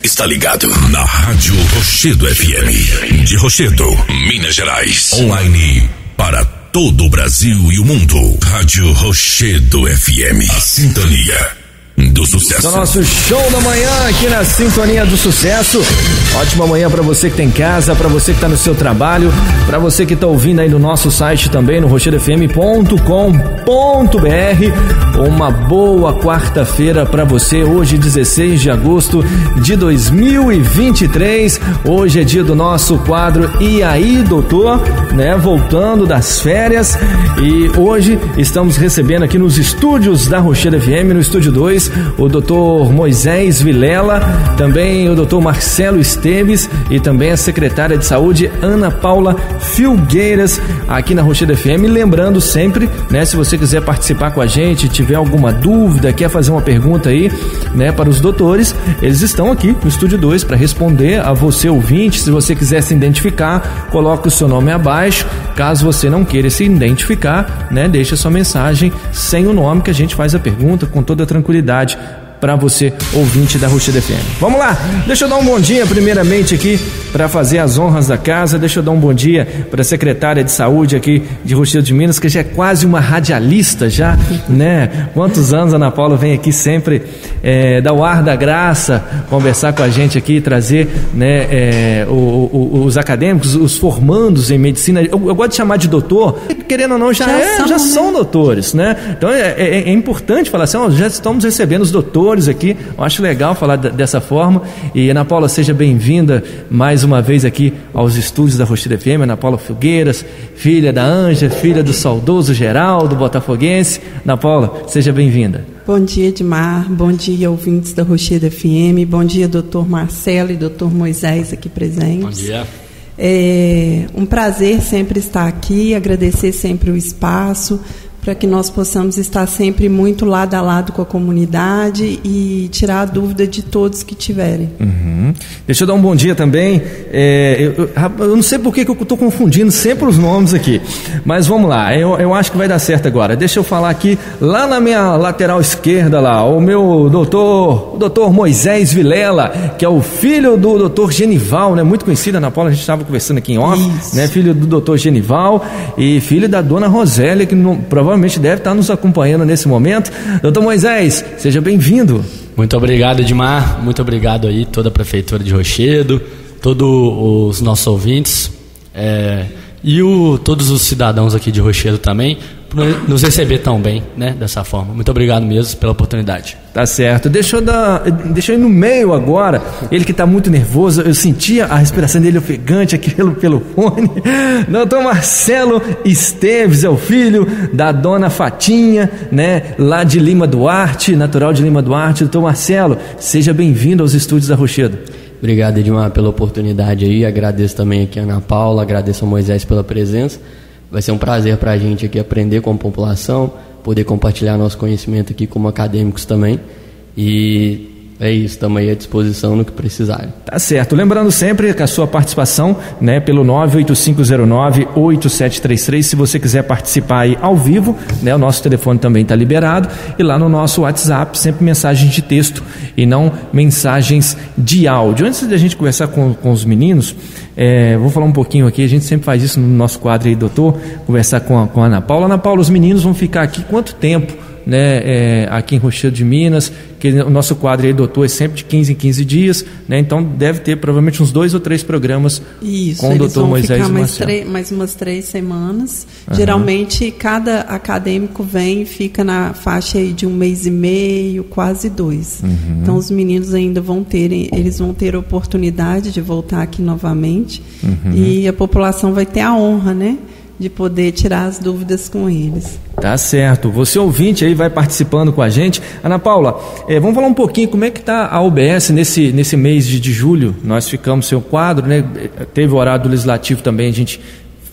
está ligado na Rádio Rochedo FM, de Rochedo, Minas Gerais. Online para todo o Brasil e o mundo. Rádio Rochedo FM, a sintonia do sucesso. O nosso show da manhã aqui na Sintonia do Sucesso. Ótima manhã para você que tá em casa, para você que tá no seu trabalho, para você que tá ouvindo aí no nosso site também, no rochedofm.com.br. Uma boa quarta-feira para você, hoje 16 de agosto de 2023. Hoje é dia do nosso quadro E aí, doutor, né? Voltando das férias, e hoje estamos recebendo aqui nos estúdios da Rochedo FM, no estúdio 2, o Dr. Moisés Vilela, também o Dr. Marcelo Esteves e também a secretária de saúde Ana Paula Filgueiras aqui na Rochedo FM. Lembrando sempre, né, se você quiser participar com a gente, tiver alguma dúvida, quer fazer uma pergunta aí, né, para os doutores, eles estão aqui no estúdio 2 para responder a você, ouvinte. Se você quiser se identificar, coloque o seu nome abaixo. Caso você não queira se identificar, né, deixa sua mensagem sem o nome, que a gente faz a pergunta com toda a tranquilidade para você, ouvinte da Rochedo FM. Vamos lá, deixa eu dar um bom dia primeiramente aqui para fazer as honras da casa. Deixa eu dar um bom dia para a secretária de saúde aqui de Rochedo de Minas, que já é quase uma radialista já, né? Quantos anos a Ana Paula vem aqui sempre dar o ar da graça, conversar com a gente aqui, trazer, né, os acadêmicos, os formandos em medicina. Eu gosto de chamar de doutor, querendo ou não, já são doutores, né? Então é importante falar assim, já estamos recebendo os doutores aqui. Eu acho legal falar dessa forma. E Ana Paula, seja bem-vinda mais uma vez aqui aos estúdios da Rochedo FM. Ana Paula Filgueiras, filha da Anja, filha do saudoso Geraldo, botafoguense. Ana Paula, seja bem-vinda. Bom dia, Edmar. Bom dia, ouvintes da Rochedo FM. Bom dia, doutor Marcelo e doutor Moisés aqui presentes. Bom dia. É um prazer sempre estar aqui, agradecer sempre o espaço, para que nós possamos estar sempre muito lado a lado com a comunidade e tirar a dúvida de todos que tiverem. Deixa eu dar um bom dia também. Eu não sei por que eu estou confundindo sempre os nomes aqui, mas vamos lá, eu acho que vai dar certo agora. Deixa eu falar aqui, lá na minha lateral esquerda, lá, o meu doutor Moisés Vilela, que é o filho do doutor Genival, né? Muito conhecido, Ana Paula, a gente estava conversando aqui em off, né? Filho do doutor Genival e filho da dona Rosélia, que provavelmente deve estar nos acompanhando nesse momento. Doutor Moisés, seja bem-vindo. Muito obrigado, Edmar. Muito obrigado aí, toda a Prefeitura de Rochedo, todos os nossos ouvintes, e todos os cidadãos aqui de Rochedo também, por nos receber tão bem, né, dessa forma. Muito obrigado mesmo pela oportunidade. Tá certo. Deixa eu ir no meio agora. Ele que está muito nervoso, eu sentia a respiração dele ofegante aqui pelo fone. Doutor Marcelo Esteves é o filho da dona Fatinha, né, lá de Lima Duarte, natural de Lima Duarte. Doutor Marcelo, seja bem-vindo aos estúdios da Rochedo. Obrigado, Edmar, pela oportunidade aí. Agradeço também aqui a Ana Paula, agradeço ao Moisés pela presença. Vai ser um prazer para a gente aqui aprender com a população, poder compartilhar nosso conhecimento aqui como acadêmicos também. E é isso, estamos aí à disposição no que precisarem. Tá certo. Lembrando sempre que a sua participação, né, pelo 98509-8733, se você quiser participar aí ao vivo, né, o nosso telefone também está liberado, e lá no nosso WhatsApp, sempre mensagens de texto e não mensagens de áudio. Antes da gente conversar com os meninos, vou falar um pouquinho aqui, a gente sempre faz isso no nosso quadro aí, doutor, conversar com a Ana Paula. Ana Paula, os meninos vão ficar aqui quanto tempo, né, aqui em Rochedo de Minas, que o nosso quadro aí, doutor, é sempre de 15 em 15 dias, né, então deve ter provavelmente uns 2 ou 3 programas. Isso, com o doutor Moisés e Marcelo. Mais umas 3 semanas. Geralmente cada acadêmico vem e fica na faixa aí de 1 mês e meio, quase 2. Então os meninos ainda vão ter a oportunidade de voltar aqui novamente, e a população vai ter a honra, né, de poder tirar as dúvidas com eles. Tá certo. Você ouvinte aí vai participando com a gente. Ana Paula, vamos falar um pouquinho como é que está a UBS nesse mês de julho. Nós ficamos sem o quadro, né? Teve o horário do Legislativo também, a gente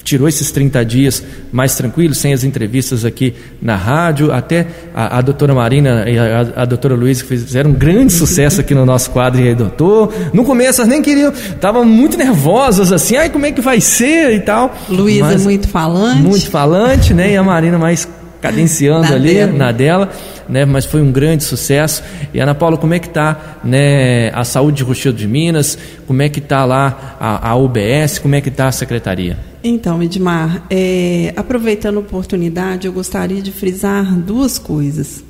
tirou esses 30 dias mais tranquilos, sem as entrevistas aqui na rádio. Até a doutora Marina e a doutora Luísa fizeram um grande sucesso aqui no nosso quadro. E aí, doutor, no começo elas nem queriam, estavam muito nervosas assim, como é que vai ser e tal. Luísa muito falante, né? E a Marina mais cadenciando na dela, né? Mas foi um grande sucesso. E Ana Paula, como é que está, né, a saúde de Rochedo de Minas? Como é que está lá a UBS? Como é que está a secretaria? Então, Edmar, aproveitando a oportunidade, eu gostaria de frisar duas coisas.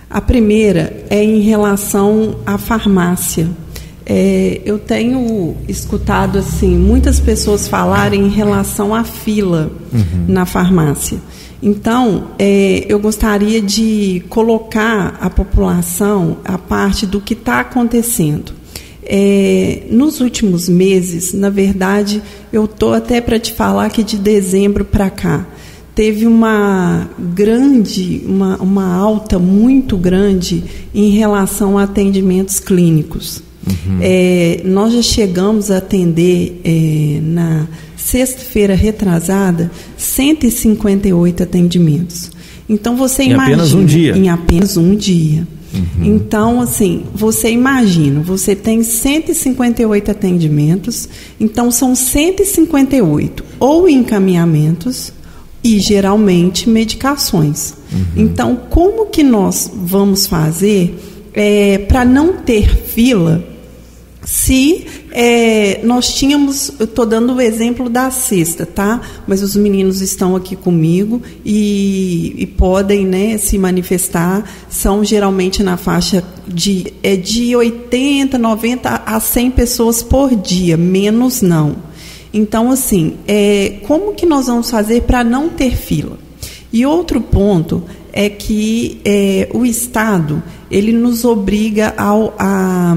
A primeira é em relação à farmácia. Eu tenho escutado assim, muitas pessoas falarem em relação à fila na farmácia. Então, eu gostaria de colocar a população a parte do que está acontecendo. Nos últimos meses, na verdade, eu estou até para te falar que de dezembro para cá, teve uma alta muito grande em relação a atendimentos clínicos. Nós já chegamos a atender na sexta-feira retrasada 158 atendimentos. Então você imagina, apenas um dia. Em apenas um dia. Então, assim, você imagina, você tem 158 atendimentos, então são 158 ou encaminhamentos e geralmente medicações. Então, como que nós vamos fazer para não ter fila? Se nós tínhamos, eu estou dando o exemplo da sexta, tá? Mas os meninos estão aqui comigo e podem, né, se manifestar. São geralmente na faixa de 80, 90 a 100 pessoas por dia, menos não. Então, assim, como que nós vamos fazer para não ter fila? E outro ponto é que o Estado, ele nos obriga a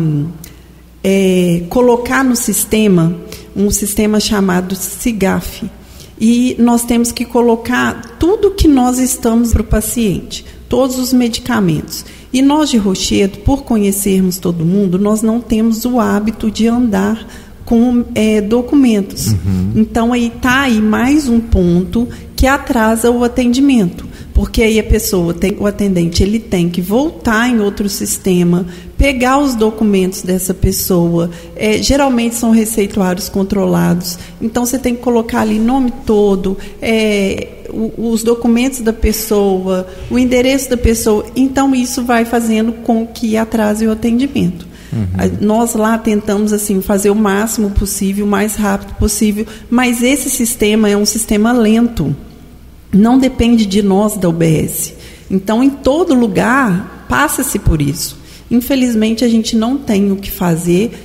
colocar no sistema, um sistema chamado SIGAF. E nós temos que colocar tudo que nós estamos para o paciente, todos os medicamentos. E nós de Rochedo, por conhecermos todo mundo, nós não temos o hábito de andar com documentos. Então, aí está aí mais um ponto que atrasa o atendimento. Porque aí o atendente, ele tem que voltar em outro sistema, pegar os documentos dessa pessoa, geralmente são receituários controlados, então você tem que colocar ali nome todo, os documentos da pessoa, o endereço da pessoa, então isso vai fazendo com que atrase o atendimento. Nós lá tentamos assim, fazer o máximo possível, o mais rápido possível, mas esse sistema é um sistema lento. Não depende de nós da UBS. Então, em todo lugar, passa-se por isso. Infelizmente, a gente não tem o que fazer.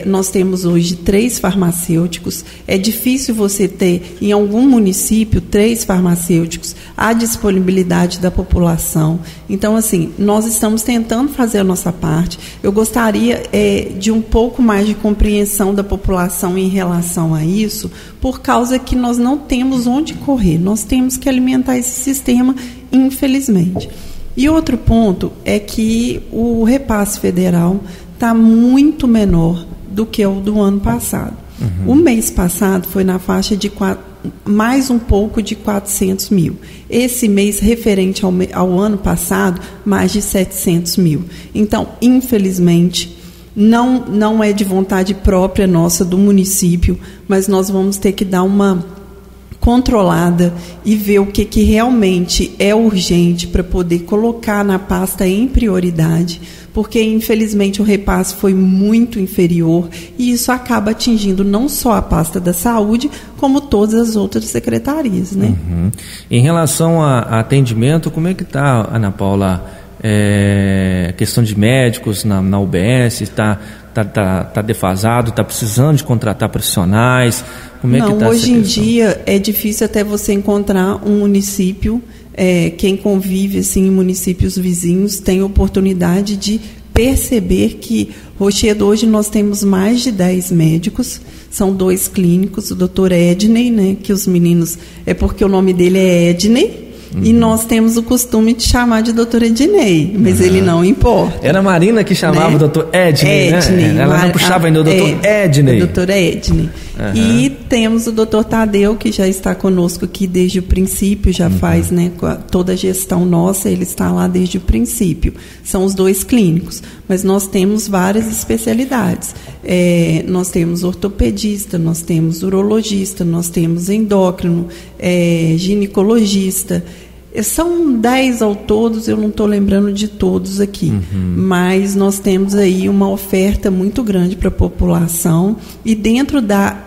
Nós temos hoje 3 farmacêuticos. É difícil você ter, em algum município, 3 farmacêuticos, a disponibilidade da população. Então, assim, nós estamos tentando fazer a nossa parte. Eu gostaria de um pouco mais de compreensão da população em relação a isso, por causa que nós não temos onde correr. Nós temos que alimentar esse sistema, infelizmente. E outro ponto é que o repasse federal está muito menor do que o do ano passado. O mês passado foi na faixa de mais um pouco de 400 mil. Esse mês, referente ao ano passado, mais de 700 mil. Então, infelizmente, não é de vontade própria nossa do município, mas nós vamos ter que dar uma controlada e ver o que realmente é urgente para poder colocar na pasta em prioridade, porque infelizmente o repasse foi muito inferior e isso acaba atingindo não só a pasta da saúde, como todas as outras secretarias, né? Em relação a atendimento, como é que está, Ana Paula, questão de médicos na UBS? Está defasado, está precisando de contratar profissionais? Como é que está hoje em dia é difícil até você encontrar um município, quem convive assim, em municípios vizinhos tem oportunidade de perceber que Rochedo, hoje nós temos mais de 10 médicos, são 2 clínicos, o doutor Edney, né, que os meninos, porque o nome dele é Edney, e nós temos o costume de chamar de doutor Ednei, mas ele não importa. Era a Marina que chamava, né, o doutor Edney, né? Ela não puxava ainda o doutor Edney. O doutor Edney. E temos o doutor Tadeu, que já está conosco aqui desde o princípio, já faz, né, toda a gestão nossa, ele está lá desde o princípio. São os 2 clínicos, mas nós temos várias especialidades. Nós temos ortopedista, nós temos urologista, nós temos endócrino, ginecologista, São 10 ao todos, eu não estou lembrando de todos aqui, mas nós temos aí uma oferta muito grande para a população, e dentro da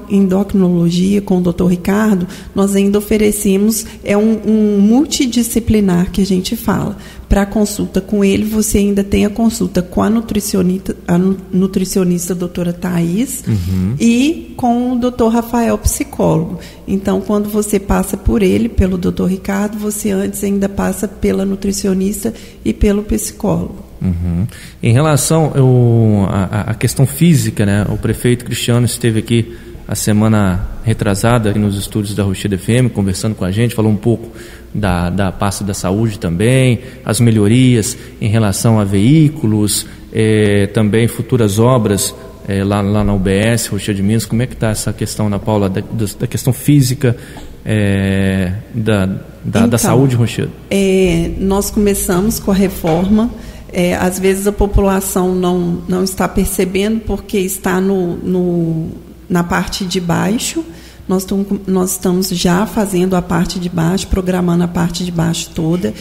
endocrinologia com o Dr. Ricardo, nós ainda oferecemos um multidisciplinar que a gente fala. Para a consulta com ele, você ainda tem a consulta com a nutricionista doutora Thaís e com o doutor Rafael, psicólogo. Então, quando você passa por ele, pelo doutor Ricardo, você antes ainda passa pela nutricionista e pelo psicólogo. Em relação à questão física, né? O prefeito Cristiano esteve aqui a semana retrasada aqui nos estúdios da Rochedo FM, conversando com a gente, falou um pouco da pasta da saúde também, as melhorias em relação a veículos, também futuras obras lá na UBS, Rochedo de Minas. Como é que está essa questão, Ana Paula, da questão física da saúde em Rochedo? Nós começamos com a reforma. Às vezes a população não está percebendo porque está na parte de baixo. Nós estamos já fazendo a parte de baixo, programando a parte de baixo toda.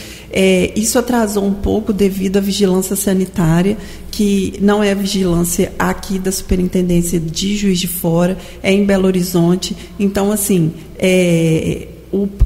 Isso atrasou um pouco devido à vigilância sanitária, que não é vigilância aqui da Superintendência de Juiz de Fora, é em Belo Horizonte. Então, assim,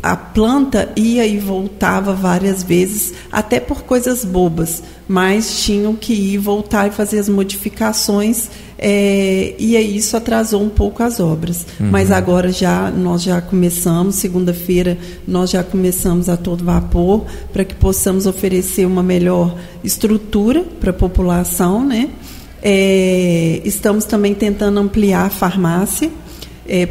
a planta ia e voltava várias vezes, até por coisas bobas, mas tinham que ir e voltar e fazer as modificações, e aí isso atrasou um pouco as obras. Mas agora nós já começamos, segunda-feira nós já começamos a todo vapor, para que possamos oferecer uma melhor estrutura para a população, né? Estamos também tentando ampliar a farmácia,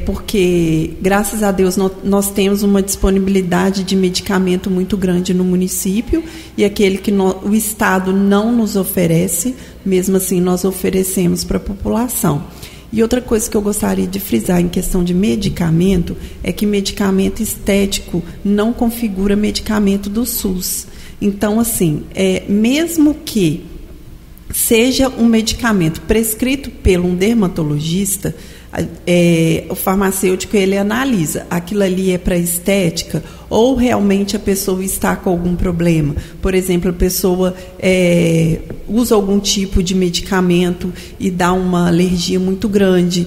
porque, graças a Deus, nós temos uma disponibilidade de medicamento muito grande no município, e aquele que o Estado não nos oferece, mesmo assim nós oferecemos para a população. E outra coisa que eu gostaria de frisar em questão de medicamento é que medicamento estético não configura medicamento do SUS. Então, assim, mesmo que seja um medicamento prescrito por um dermatologista, o farmacêutico ele analisa, aquilo ali é para estética ou realmente a pessoa está com algum problema. Por exemplo, a pessoa usa algum tipo de medicamento e dá uma alergia muito grande,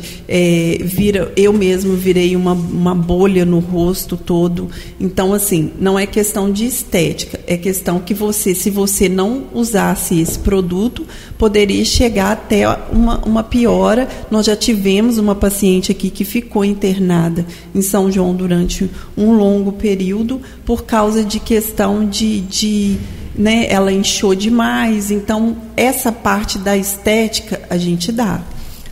eu mesmo virei uma bolha no rosto todo. Então, assim, não é questão de estética, é questão que se você não usasse esse produto, poderia chegar até uma piora. Nós já tivemos uma paciente aqui que ficou internada em São João durante um longo período por causa de questão né, ela inchou demais. Então, essa parte da estética a gente dá.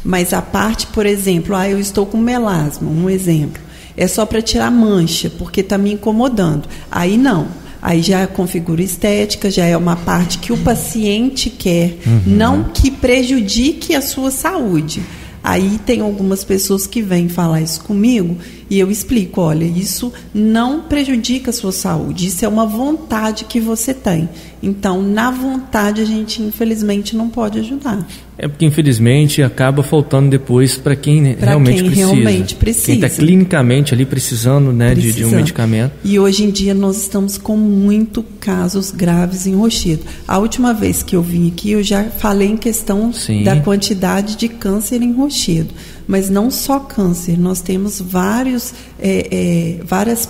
Mas a parte, por exemplo, eu estou com melasma, um exemplo, é só para tirar mancha, porque está me incomodando. Aí não. Aí já configura estética, já é uma parte que o paciente quer, não que prejudique a sua saúde. Aí tem algumas pessoas que vêm falar isso comigo e eu explico, olha, isso não prejudica a sua saúde, isso é uma vontade que você tem. Então, na vontade, a gente, infelizmente, não pode ajudar. Porque, infelizmente, acaba faltando depois para quem realmente precisa. Quem está clinicamente ali precisando, né, de um medicamento. E hoje em dia nós estamos com muitos casos graves em Rochedo. A última vez que eu vim aqui, eu já falei em questão da quantidade de câncer em Rochedo. Mas não só câncer, nós temos várias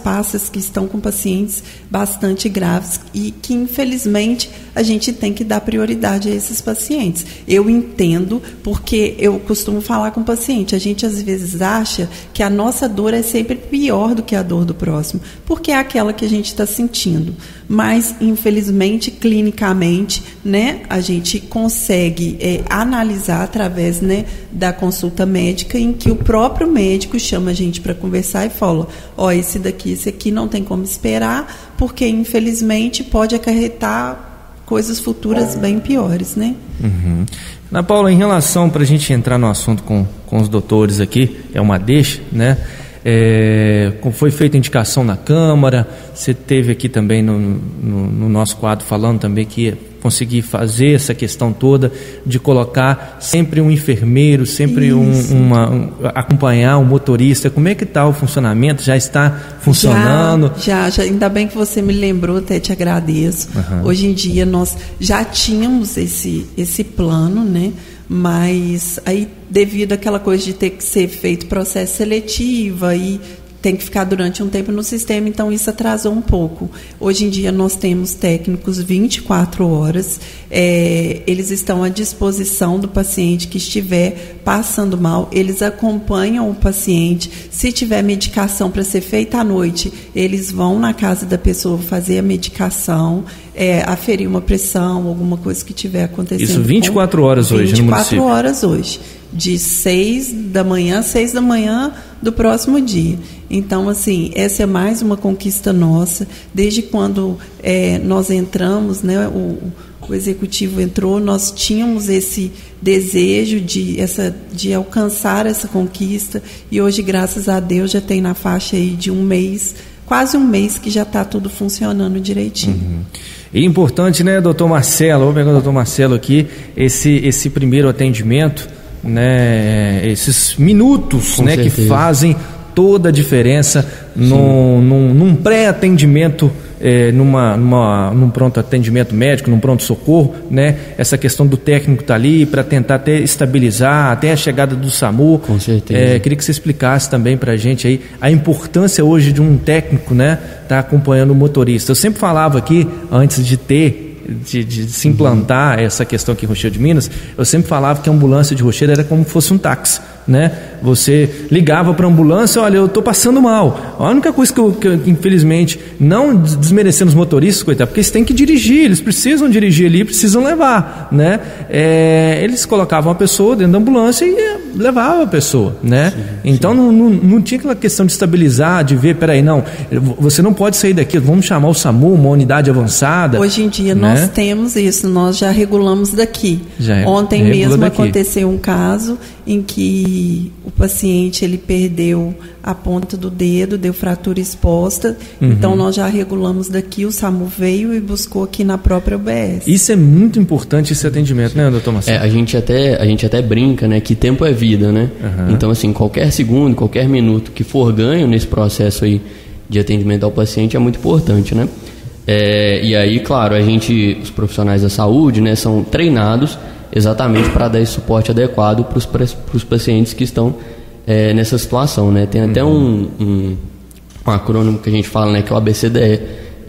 pastas que estão com pacientes bastante graves e que, infelizmente, a gente tem que dar prioridade a esses pacientes. Eu entendo, porque eu costumo falar com o paciente, a gente às vezes acha que a nossa dor é sempre pior do que a dor do próximo, porque é aquela que a gente está sentindo. Mas, infelizmente, clinicamente, né, a gente consegue analisar através, né, da consulta médica, em que o próprio médico chama a gente para conversar e fala, esse aqui não tem como esperar, porque, infelizmente, pode acarretar coisas futuras bem piores, né? Ana Paula, em relação, para a gente entrar no assunto com os doutores aqui, é uma deixa, né? Foi feita indicação na Câmara, você teve aqui também no nosso quadro falando também que conseguir fazer essa questão toda de colocar sempre um enfermeiro, sempre acompanhar um motorista. Como é que está o funcionamento? Já está funcionando? Já, ainda bem que você me lembrou, até te agradeço. Hoje em dia nós já tínhamos esse plano, né? Mas aí, devido àquela coisa de ter que ser feito processo seletivo e tem que ficar durante um tempo no sistema, então isso atrasou um pouco. Hoje em dia nós temos técnicos 24 horas, eles estão à disposição do paciente que estiver passando mal, eles acompanham o paciente, se tiver medicação para ser feita à noite, eles vão na casa da pessoa fazer a medicação, aferir uma pressão, alguma coisa que estiver acontecendo. Isso 24 horas hoje no município? 24 horas hoje, de 6 da manhã do próximo dia. Então, assim, essa é mais uma conquista nossa. Desde quando nós entramos, né, o executivo entrou, nós tínhamos esse desejo de alcançar essa conquista, e hoje, graças a Deus, já tem na faixa aí de quase um mês que já está tudo funcionando direitinho. E importante, né, doutor Marcelo, vou pegar o doutor Marcelo aqui, esse primeiro atendimento, né, esses minutos, né, que fazem toda a diferença num pré-atendimento, num pronto atendimento médico, num pronto-socorro, né? Essa questão do técnico estar ali para tentar até estabilizar, até a chegada do SAMU. Com certeza. Queria que você explicasse também para a gente aí a importância hoje de um técnico, né, estar acompanhando o motorista. Eu sempre falava aqui, antes de se implantar essa questão aqui em Rochedo de Minas, eu sempre falava que a ambulância de Rochedo era como se fosse um táxi, né? Você ligava para a ambulância, olha, eu estou passando mal. A única coisa que eu infelizmente, não desmerecendo os motoristas, coitado, porque eles têm que dirigir, eles precisam dirigir ali, precisam levar, né? Eles colocavam a pessoa dentro da ambulância e levavam a pessoa, né? Então não tinha aquela questão de estabilizar, de ver, peraí, não, você não pode sair daqui, vamos chamar o SAMU, uma unidade avançada. Hoje em dia, né? Nós temos isso, nós já regulamos daqui. Ontem mesmo aconteceu um caso em que o paciente ele perdeu a ponta do dedo, deu fratura exposta, então nós já regulamos daqui, o SAMU veio e buscou aqui na própria UBS. Isso é muito importante, esse atendimento, né, doutor Marcelo? A gente até brinca, né, que tempo é vida, né? Então, assim, qualquer segundo, qualquer minuto que for ganho nesse processo aí de atendimento ao paciente é muito importante, né? E aí, claro, os profissionais da saúde, né, são treinados exatamente para dar esse suporte adequado para os pacientes que estão nessa situação, né? Tem até um acrônimo que a gente fala, né, que é o ABCDE.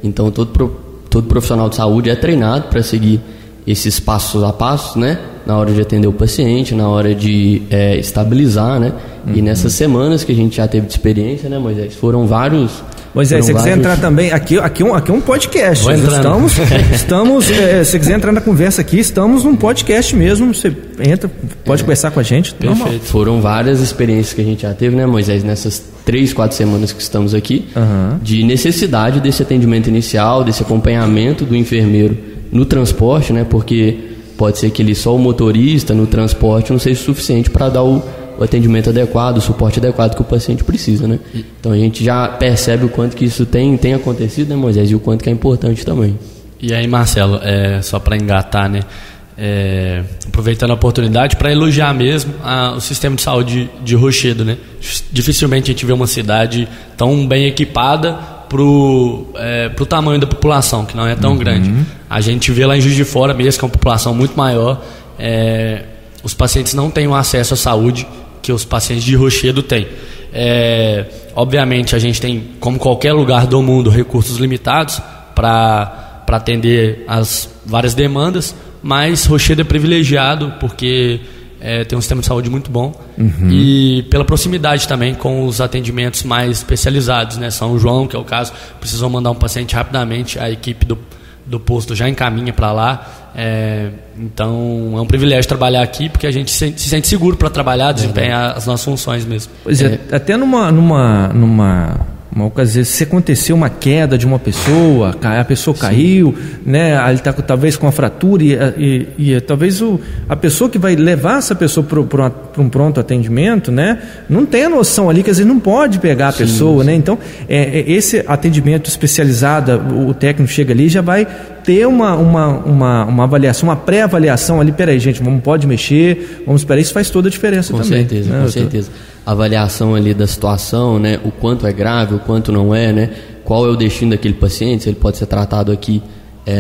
Então, todo profissional de saúde é treinado para seguir esses passos a passos, né, na hora de atender o paciente, na hora de estabilizar, né? E nessas semanas que a gente já teve de experiência, né, Moisés, foram vários... Moisés, se você quiser entrar também, aqui é um podcast. Estamos se você quiser entrar na conversa aqui, estamos num podcast mesmo. Você entra, pode conversar com a gente. Perfeito. Foram várias experiências que a gente já teve, né, Moisés, nessas 3-4 semanas que estamos aqui, de necessidade desse atendimento inicial, desse acompanhamento do enfermeiro no transporte, né, porque pode ser que só o motorista no transporte não seja suficiente para dar o atendimento adequado, o suporte adequado que o paciente precisa, né? Então a gente já percebe o quanto que isso tem acontecido, né, Moisés, e o quanto que é importante também. E aí, Marcelo, só para engatar, né, aproveitando a oportunidade para elogiar mesmo o sistema de saúde de Rochedo, né? Dificilmente a gente vê uma cidade tão bem equipada pro tamanho da população, que não é tão grande. A gente vê lá em Juiz de Fora mesmo, que é uma população muito maior, os pacientes não têm um acesso à saúde que os pacientes de Rochedo têm. Obviamente a gente tem, como qualquer lugar do mundo, recursos limitados para atender as várias demandas, mas Rochedo é privilegiado porque tem um sistema de saúde muito bom e pela proximidade também com os atendimentos mais especializados, né? São João, que é o caso, precisam mandar um paciente rapidamente, a equipe do posto já encaminha para lá. Então é um privilégio trabalhar aqui, porque a gente se sente seguro para trabalhar, desempenhar as nossas funções mesmo. Pois até numa se aconteceu uma queda de uma pessoa, a pessoa caiu, né? Ele está talvez com uma fratura e talvez a pessoa que vai levar essa pessoa para um pronto atendimento, né? Não tem a noção ali que às vezes não pode pegar a pessoa, né? Então, esse atendimento especializado, o técnico chega ali e já vai ter uma avaliação, uma pré-avaliação ali. Peraí, gente, não pode mexer, vamos esperar, isso faz toda a diferença também. Certeza, né? Com certeza. A avaliação ali da situação, né? O quanto é grave, o quanto não é, né? Qual é o destino daquele paciente, se ele pode ser tratado aqui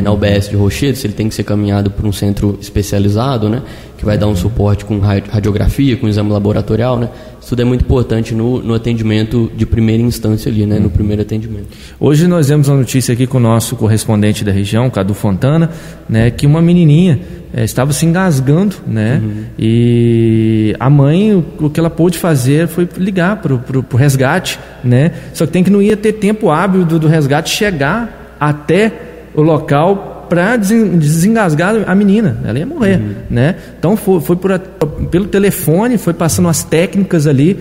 na UBS de Rochedo, se ele tem que ser caminhado para um centro especializado, né? Que vai dar um suporte com radiografia, com exame laboratorial, né? Isso tudo é muito importante no atendimento de primeira instância ali, né? No primeiro atendimento. Hoje nós temos uma notícia aqui com o nosso correspondente da região, Cadu Fontana, né? Que uma menininha estava se engasgando, né? E a mãe, o que ela pôde fazer foi ligar pro resgate, né? Só que não ia ter tempo hábil do resgate chegar até o local para desengasgar a menina, ela ia morrer, né? Então foi pelo telefone, foi passando as técnicas ali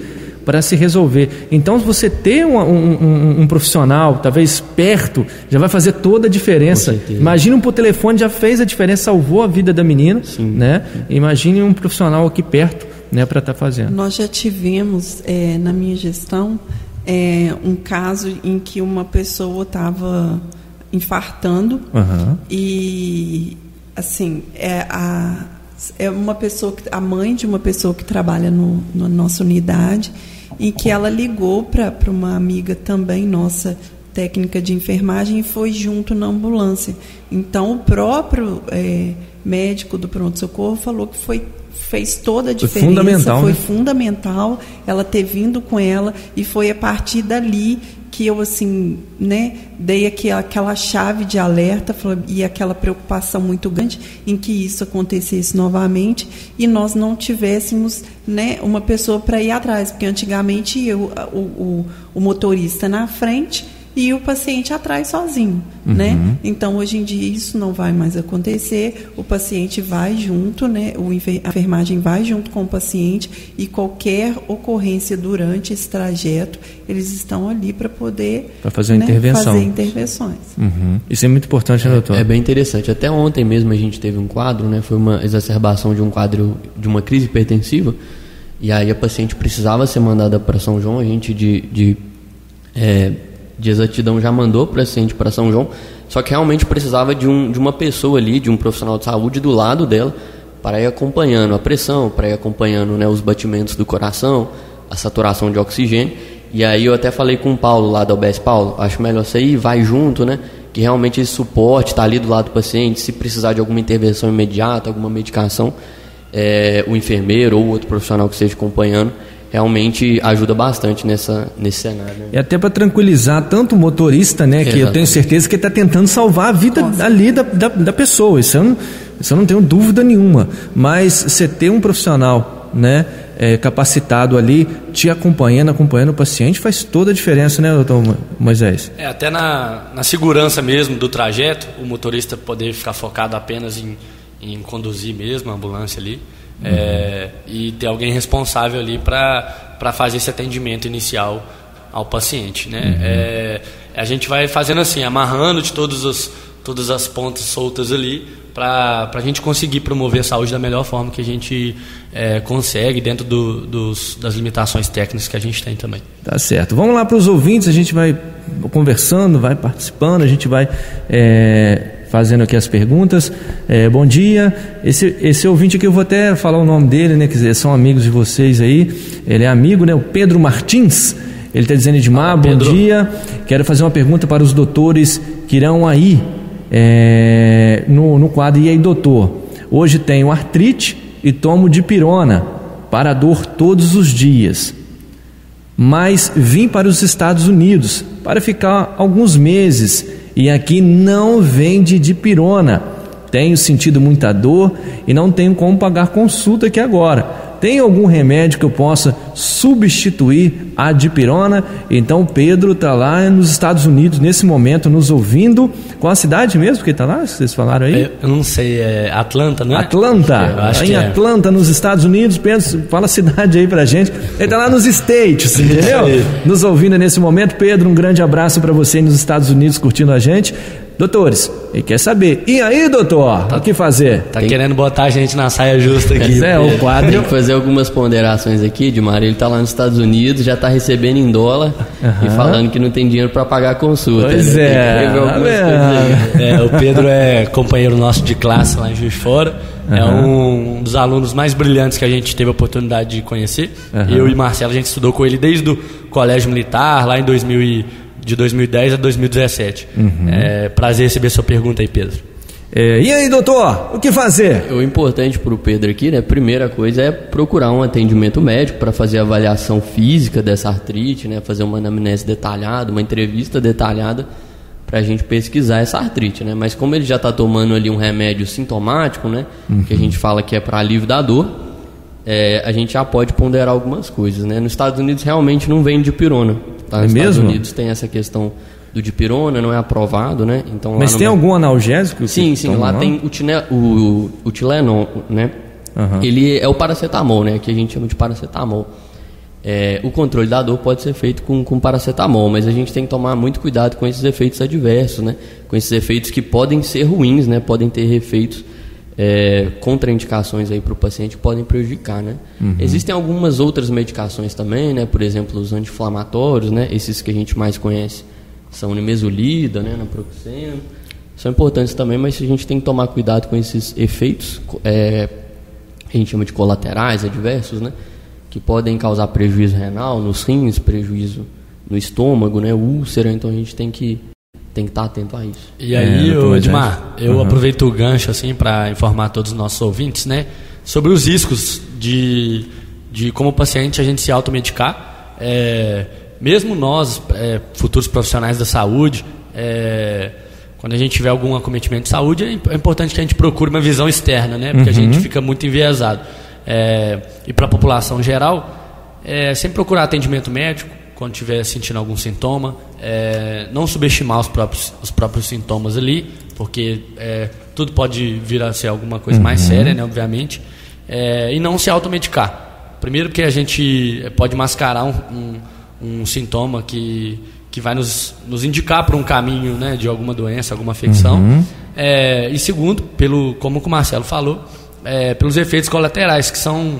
para se resolver. Então, se você ter um profissional, talvez perto, já vai fazer toda a diferença. Imagine por telefone, já fez a diferença, salvou a vida da menina, né? Imagine um profissional aqui perto, né, para estar fazendo. Nós já tivemos, na minha gestão, um caso em que uma pessoa estava infartando e, assim, uma pessoa, a mãe de uma pessoa que trabalha na nossa unidade, em que ela ligou para uma amiga também nossa, técnica de enfermagem, e foi junto na ambulância. Então, o próprio médico do pronto-socorro falou que fez toda a diferença, foi fundamental ela ter vindo com ela, e foi a partir dali que eu, assim, né, dei aquela chave de alerta e aquela preocupação muito grande em que isso acontecesse novamente e nós não tivéssemos, né, uma pessoa para ir atrás, porque antigamente o motorista na frente e o paciente atrás sozinho, né? Então, hoje em dia, isso não vai mais acontecer, o paciente vai junto, né? A enfermagem vai junto com o paciente, e qualquer ocorrência durante esse trajeto, eles estão ali para poder fazer, né, fazer intervenções. Isso é muito importante, né, doutor? É bem interessante. Até ontem mesmo a gente teve um quadro, né? Foi uma exacerbação de um quadro de uma crise hipertensiva, e aí a paciente precisava ser mandada para São João. A gente de exatidão já mandou o paciente para São João, só que realmente precisava de uma pessoa ali, de um profissional de saúde do lado dela, para ir acompanhando a pressão, para ir acompanhando, né, os batimentos do coração, a saturação de oxigênio. E aí eu até falei com o Paulo lá da UBS: Paulo, acho melhor você ir, vai junto, né, que realmente esse suporte está ali do lado do paciente. Se precisar de alguma intervenção imediata, alguma medicação, o enfermeiro ou outro profissional que esteja acompanhando realmente ajuda bastante nesse cenário, né? E até para tranquilizar tanto o motorista, né, que eu tenho certeza que ele está tentando salvar a vida ali da pessoa, isso eu não tenho dúvida nenhuma, mas você ter um profissional, né, capacitado ali, te acompanhando o paciente, faz toda a diferença, né, doutor Moisés? Até na segurança mesmo do trajeto, o motorista poder ficar focado apenas em conduzir mesmo a ambulância ali. E ter alguém responsável ali para fazer esse atendimento inicial ao paciente, né? A gente vai fazendo assim, amarrando de todas as pontas soltas ali, para a gente conseguir promover a saúde da melhor forma que a gente consegue, dentro das limitações técnicas que a gente tem também. Tá certo. Vamos lá para os ouvintes, a gente vai conversando, vai participando, a gente vai fazendo aqui as perguntas. Bom dia, esse ouvinte aqui, eu vou até falar o nome dele, né, quer dizer, são amigos de vocês aí, ele é amigo, né, o Pedro Martins. Ele está dizendo: Edmar, bom dia, quero fazer uma pergunta para os doutores que irão aí no quadro. E aí, doutor, hoje tenho artrite e tomo dipirona para dor todos os dias, mas vim para os Estados Unidos para ficar alguns meses e aqui não vende dipirona. Tenho sentido muita dor e não tenho como pagar consulta aqui agora. tem algum remédio que eu possa substituir a dipirona? Então o Pedro está lá nos Estados Unidos nesse momento nos ouvindo. Qual a cidade mesmo que está lá? Vocês falaram aí? Eu não sei, é Atlanta, não é? Atlanta, em Atlanta, nos Estados Unidos. Fala a cidade aí pra gente. Ele está lá nos States, entendeu? Nos ouvindo nesse momento. Pedro, um grande abraço para você nos Estados Unidos curtindo a gente. Doutores, ele quer saber. E aí, doutor? O que fazer? Querendo botar a gente na saia justa aqui. O quadro. Tem que fazer algumas ponderações aqui, Edmar. Ele tá lá nos Estados Unidos, já tá recebendo em dólar e falando que não tem dinheiro para pagar a consulta. Pois o Pedro é companheiro nosso de classe lá em Juiz de Fora. É um dos alunos mais brilhantes que a gente teve a oportunidade de conhecer. Eu e Marcelo, a gente estudou com ele desde o colégio militar, lá em de 2010 a 2017. Prazer receber sua pergunta aí, Pedro. E aí, doutor, o que fazer? O importante para o Pedro aqui, né? Primeira coisa é procurar um atendimento médico para fazer a avaliação física dessa artrite, né? Fazer uma anamnese detalhada, uma entrevista detalhada para a gente pesquisar essa artrite, né? Mas como ele já está tomando ali um remédio sintomático, né? Que a gente fala que é para alívio da dor, a gente já pode ponderar algumas coisas, né? Nos Estados Unidos realmente não vem dipirona. Tá? Nos Estados Unidos tem essa questão do dipirona, não é aprovado, né? Então, mas tem algum analgésico? Sim, lá tem o Tylenol, né? Ele é o paracetamol, né? Que a gente chama de paracetamol. O controle da dor pode ser feito com paracetamol, mas a gente tem que tomar muito cuidado com esses efeitos adversos, né? Com esses efeitos que podem ser ruins, né? Podem ter efeitos contraindicações aí para o paciente que podem prejudicar, né? Existem algumas outras medicações também, né? Por exemplo, os anti-inflamatórios, né? Esses que a gente mais conhece são nimesulida, né? Naproxeno. São importantes também, mas a gente tem que tomar cuidado com esses efeitos, a gente chama de colaterais adversos, né? Que podem causar prejuízo renal nos rins, prejuízo no estômago, né? Úlcera, então a gente tem que estar atento a isso. E aí, Edmar, eu aproveito o gancho assim para informar todos os nossos ouvintes, né, sobre os riscos de como paciente a gente se automedicar. Mesmo nós, futuros profissionais da saúde, quando a gente tiver algum acometimento de saúde, é importante que a gente procure uma visão externa, né, porque a gente fica muito enviesado. E para a população geral, sempre procurar atendimento médico quando estiver sentindo algum sintoma, não subestimar os próprios sintomas ali, porque tudo pode vir a ser alguma coisa mais séria, né, obviamente, e não se automedicar. Primeiro porque a gente pode mascarar um sintoma que vai nos indicar para um caminho, né, de alguma doença, alguma afecção, e segundo, como o Marcelo falou, pelos efeitos colaterais que são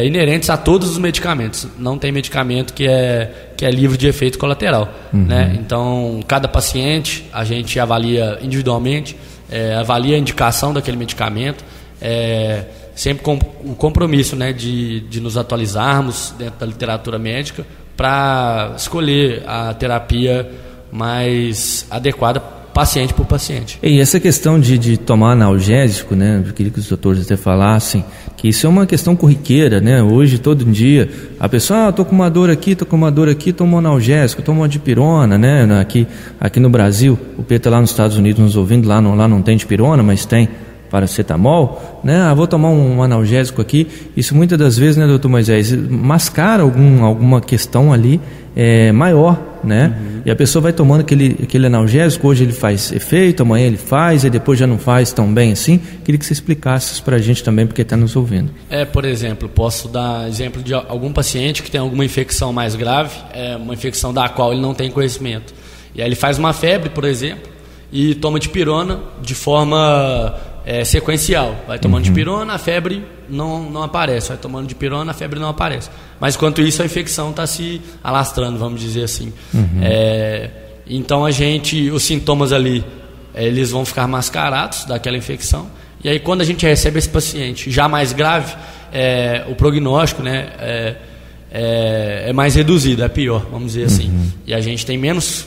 inerentes a todos os medicamentos. Não tem medicamento que é livre de efeito colateral, né? Então, cada paciente a gente avalia individualmente, avalia a indicação daquele medicamento, sempre com o compromisso, né, de nos atualizarmos dentro da literatura médica para escolher a terapia mais adequada paciente por paciente. E essa questão de tomar analgésico, né? Eu queria que os doutores até falassem que isso é uma questão corriqueira, né? Hoje, todo dia, a pessoa, tô com uma dor aqui, toma um analgésico, toma uma dipirona, né? Aqui no Brasil, o Pedro lá nos Estados Unidos nos ouvindo, lá não tem dipirona, mas tem paracetamol, né? Vou tomar um analgésico aqui. Isso muitas das vezes, né, doutor Moisés, mascara alguma questão ali maior, né? E a pessoa vai tomando aquele analgésico, hoje ele faz efeito, amanhã ele faz, e depois já não faz tão bem assim. Queria que você explicasse isso pra gente também, porque está nos ouvindo. Por exemplo, posso dar exemplo de algum paciente que tem alguma infecção mais grave, uma infecção da qual ele não tem conhecimento. E aí ele faz uma febre, por exemplo, e toma dipirona de forma sequencial. Vai tomando dipirona, a febre não aparece. Vai tomando dipirona, a febre não aparece. Mas enquanto isso, a infecção está se alastrando, vamos dizer assim. Então os sintomas ali, eles vão ficar mascarados daquela infecção. E aí quando a gente recebe esse paciente já mais grave, o prognóstico, né, é mais reduzido, é pior, vamos dizer assim. E a gente tem menos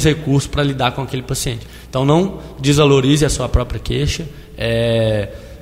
recursos para lidar com aquele paciente. Então não desvalorize a sua própria queixa,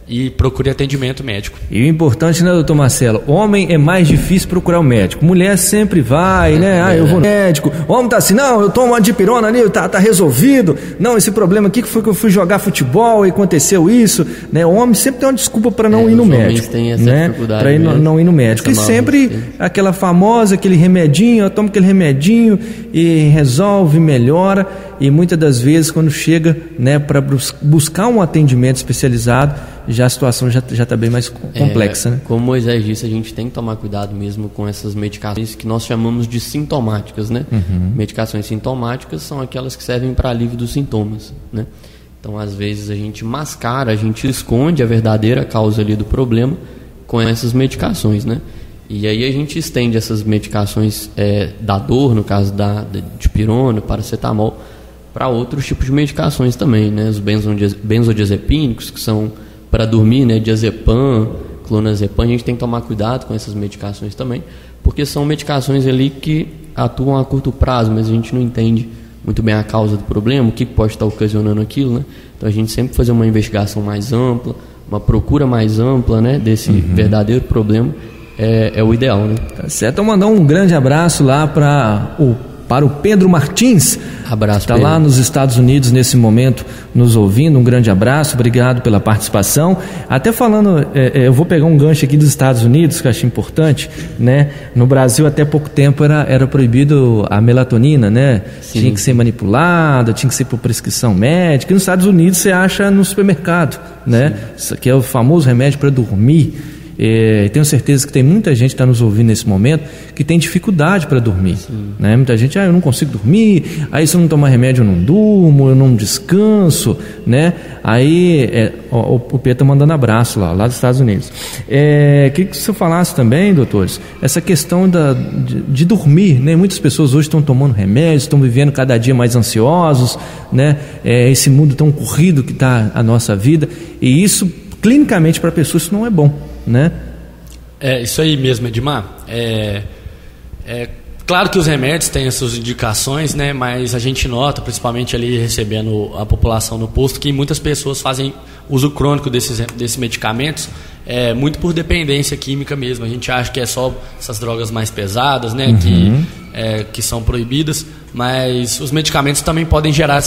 e procure atendimento médico. E o importante, né, doutor Marcelo? Homem é mais difícil procurar um médico. Mulher sempre vai, né? Eu vou no médico. Homem tá assim, não, eu tomo uma dipirona ali, tá resolvido. Não, esse problema aqui que foi que eu fui jogar futebol e aconteceu isso, né? O homem sempre tem uma desculpa para não ir no médico, tem essa né? dificuldade para não ir no médico. E sempre aquela famosa, aquele remedinho, eu tomo aquele remedinho e resolve, melhora. E muitas das vezes quando chega, né, para buscar um atendimento especializado, já a situação já está bem mais complexa, né? Como Moisés disse, a gente tem que tomar cuidado mesmo com essas medicações que nós chamamos de sintomáticas, né? Medicações sintomáticas são aquelas que servem para alívio dos sintomas, né? Então, às vezes a gente mascara, a gente esconde a verdadeira causa ali do problema com essas medicações, né? E aí a gente estende essas medicações da dor, no caso da dipirona, paracetamol, para outros tipos de medicações também, né? Os benzodiazepínicos, que são para dormir, né? Diazepam, clonazepam, a gente tem que tomar cuidado com essas medicações também, porque são medicações ali que atuam a curto prazo, mas a gente não entende muito bem a causa do problema, o que pode estar ocasionando aquilo, né? Então a gente sempre fazer uma investigação mais ampla, uma procura mais ampla, né? Desse verdadeiro problema é o ideal, né? Tá certo. Então mandar um grande abraço lá para o Pedro Martins, abraço, que está lá nos Estados Unidos nesse momento nos ouvindo. Um grande abraço, obrigado pela participação. Até falando, eu vou pegar um gancho aqui dos Estados Unidos, que eu acho importante, né? No Brasil até pouco tempo era proibido a melatonina, né? Sim. Tinha que ser manipulada, tinha que ser por prescrição médica. E nos Estados Unidos você acha no supermercado, né? Isso aqui é o famoso remédio para dormir. Tenho certeza que tem muita gente que está nos ouvindo nesse momento que tem dificuldade para dormir, né? Muita gente, eu não consigo dormir, aí se eu não tomar remédio eu não durmo, eu não descanso, né? Aí o Pedro está mandando abraço lá dos Estados Unidos. Queria que você falasse também, doutores, essa questão de dormir, né? Muitas pessoas hoje estão tomando remédios, estão vivendo cada dia mais ansiosos, né? Esse mundo tão corrido que está a nossa vida, e isso clinicamente para pessoas isso não é bom, né? Isso aí mesmo, Edmar. Claro que os remédios têm as suas indicações, né? Mas a gente nota, principalmente ali recebendo a população no posto, que muitas pessoas fazem uso crônico desses medicamentos, muito por dependência química mesmo. A gente acha que é só essas drogas mais pesadas, né? Que são proibidas, mas os medicamentos também podem gerar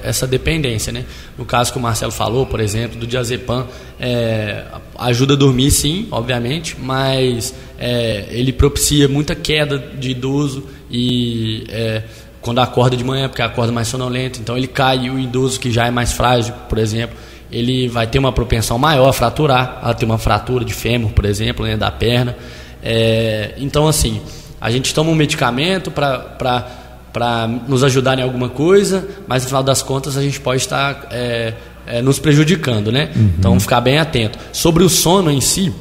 essa dependência, né? No caso que o Marcelo falou, por exemplo, do diazepam, ajuda a dormir sim, obviamente, mas ele propicia muita queda de idoso e quando acorda de manhã, porque acorda mais sonolento, então ele cai, e o idoso que já é mais frágil, por exemplo, ele vai ter uma propensão maior a fraturar, a ter uma fratura de fêmur, por exemplo, né, da perna. Então, assim, a gente toma um medicamento para nos ajudar em alguma coisa, mas no final das contas a gente pode estar nos prejudicando, né? Então, ficar bem atento. Sobre o sono em si,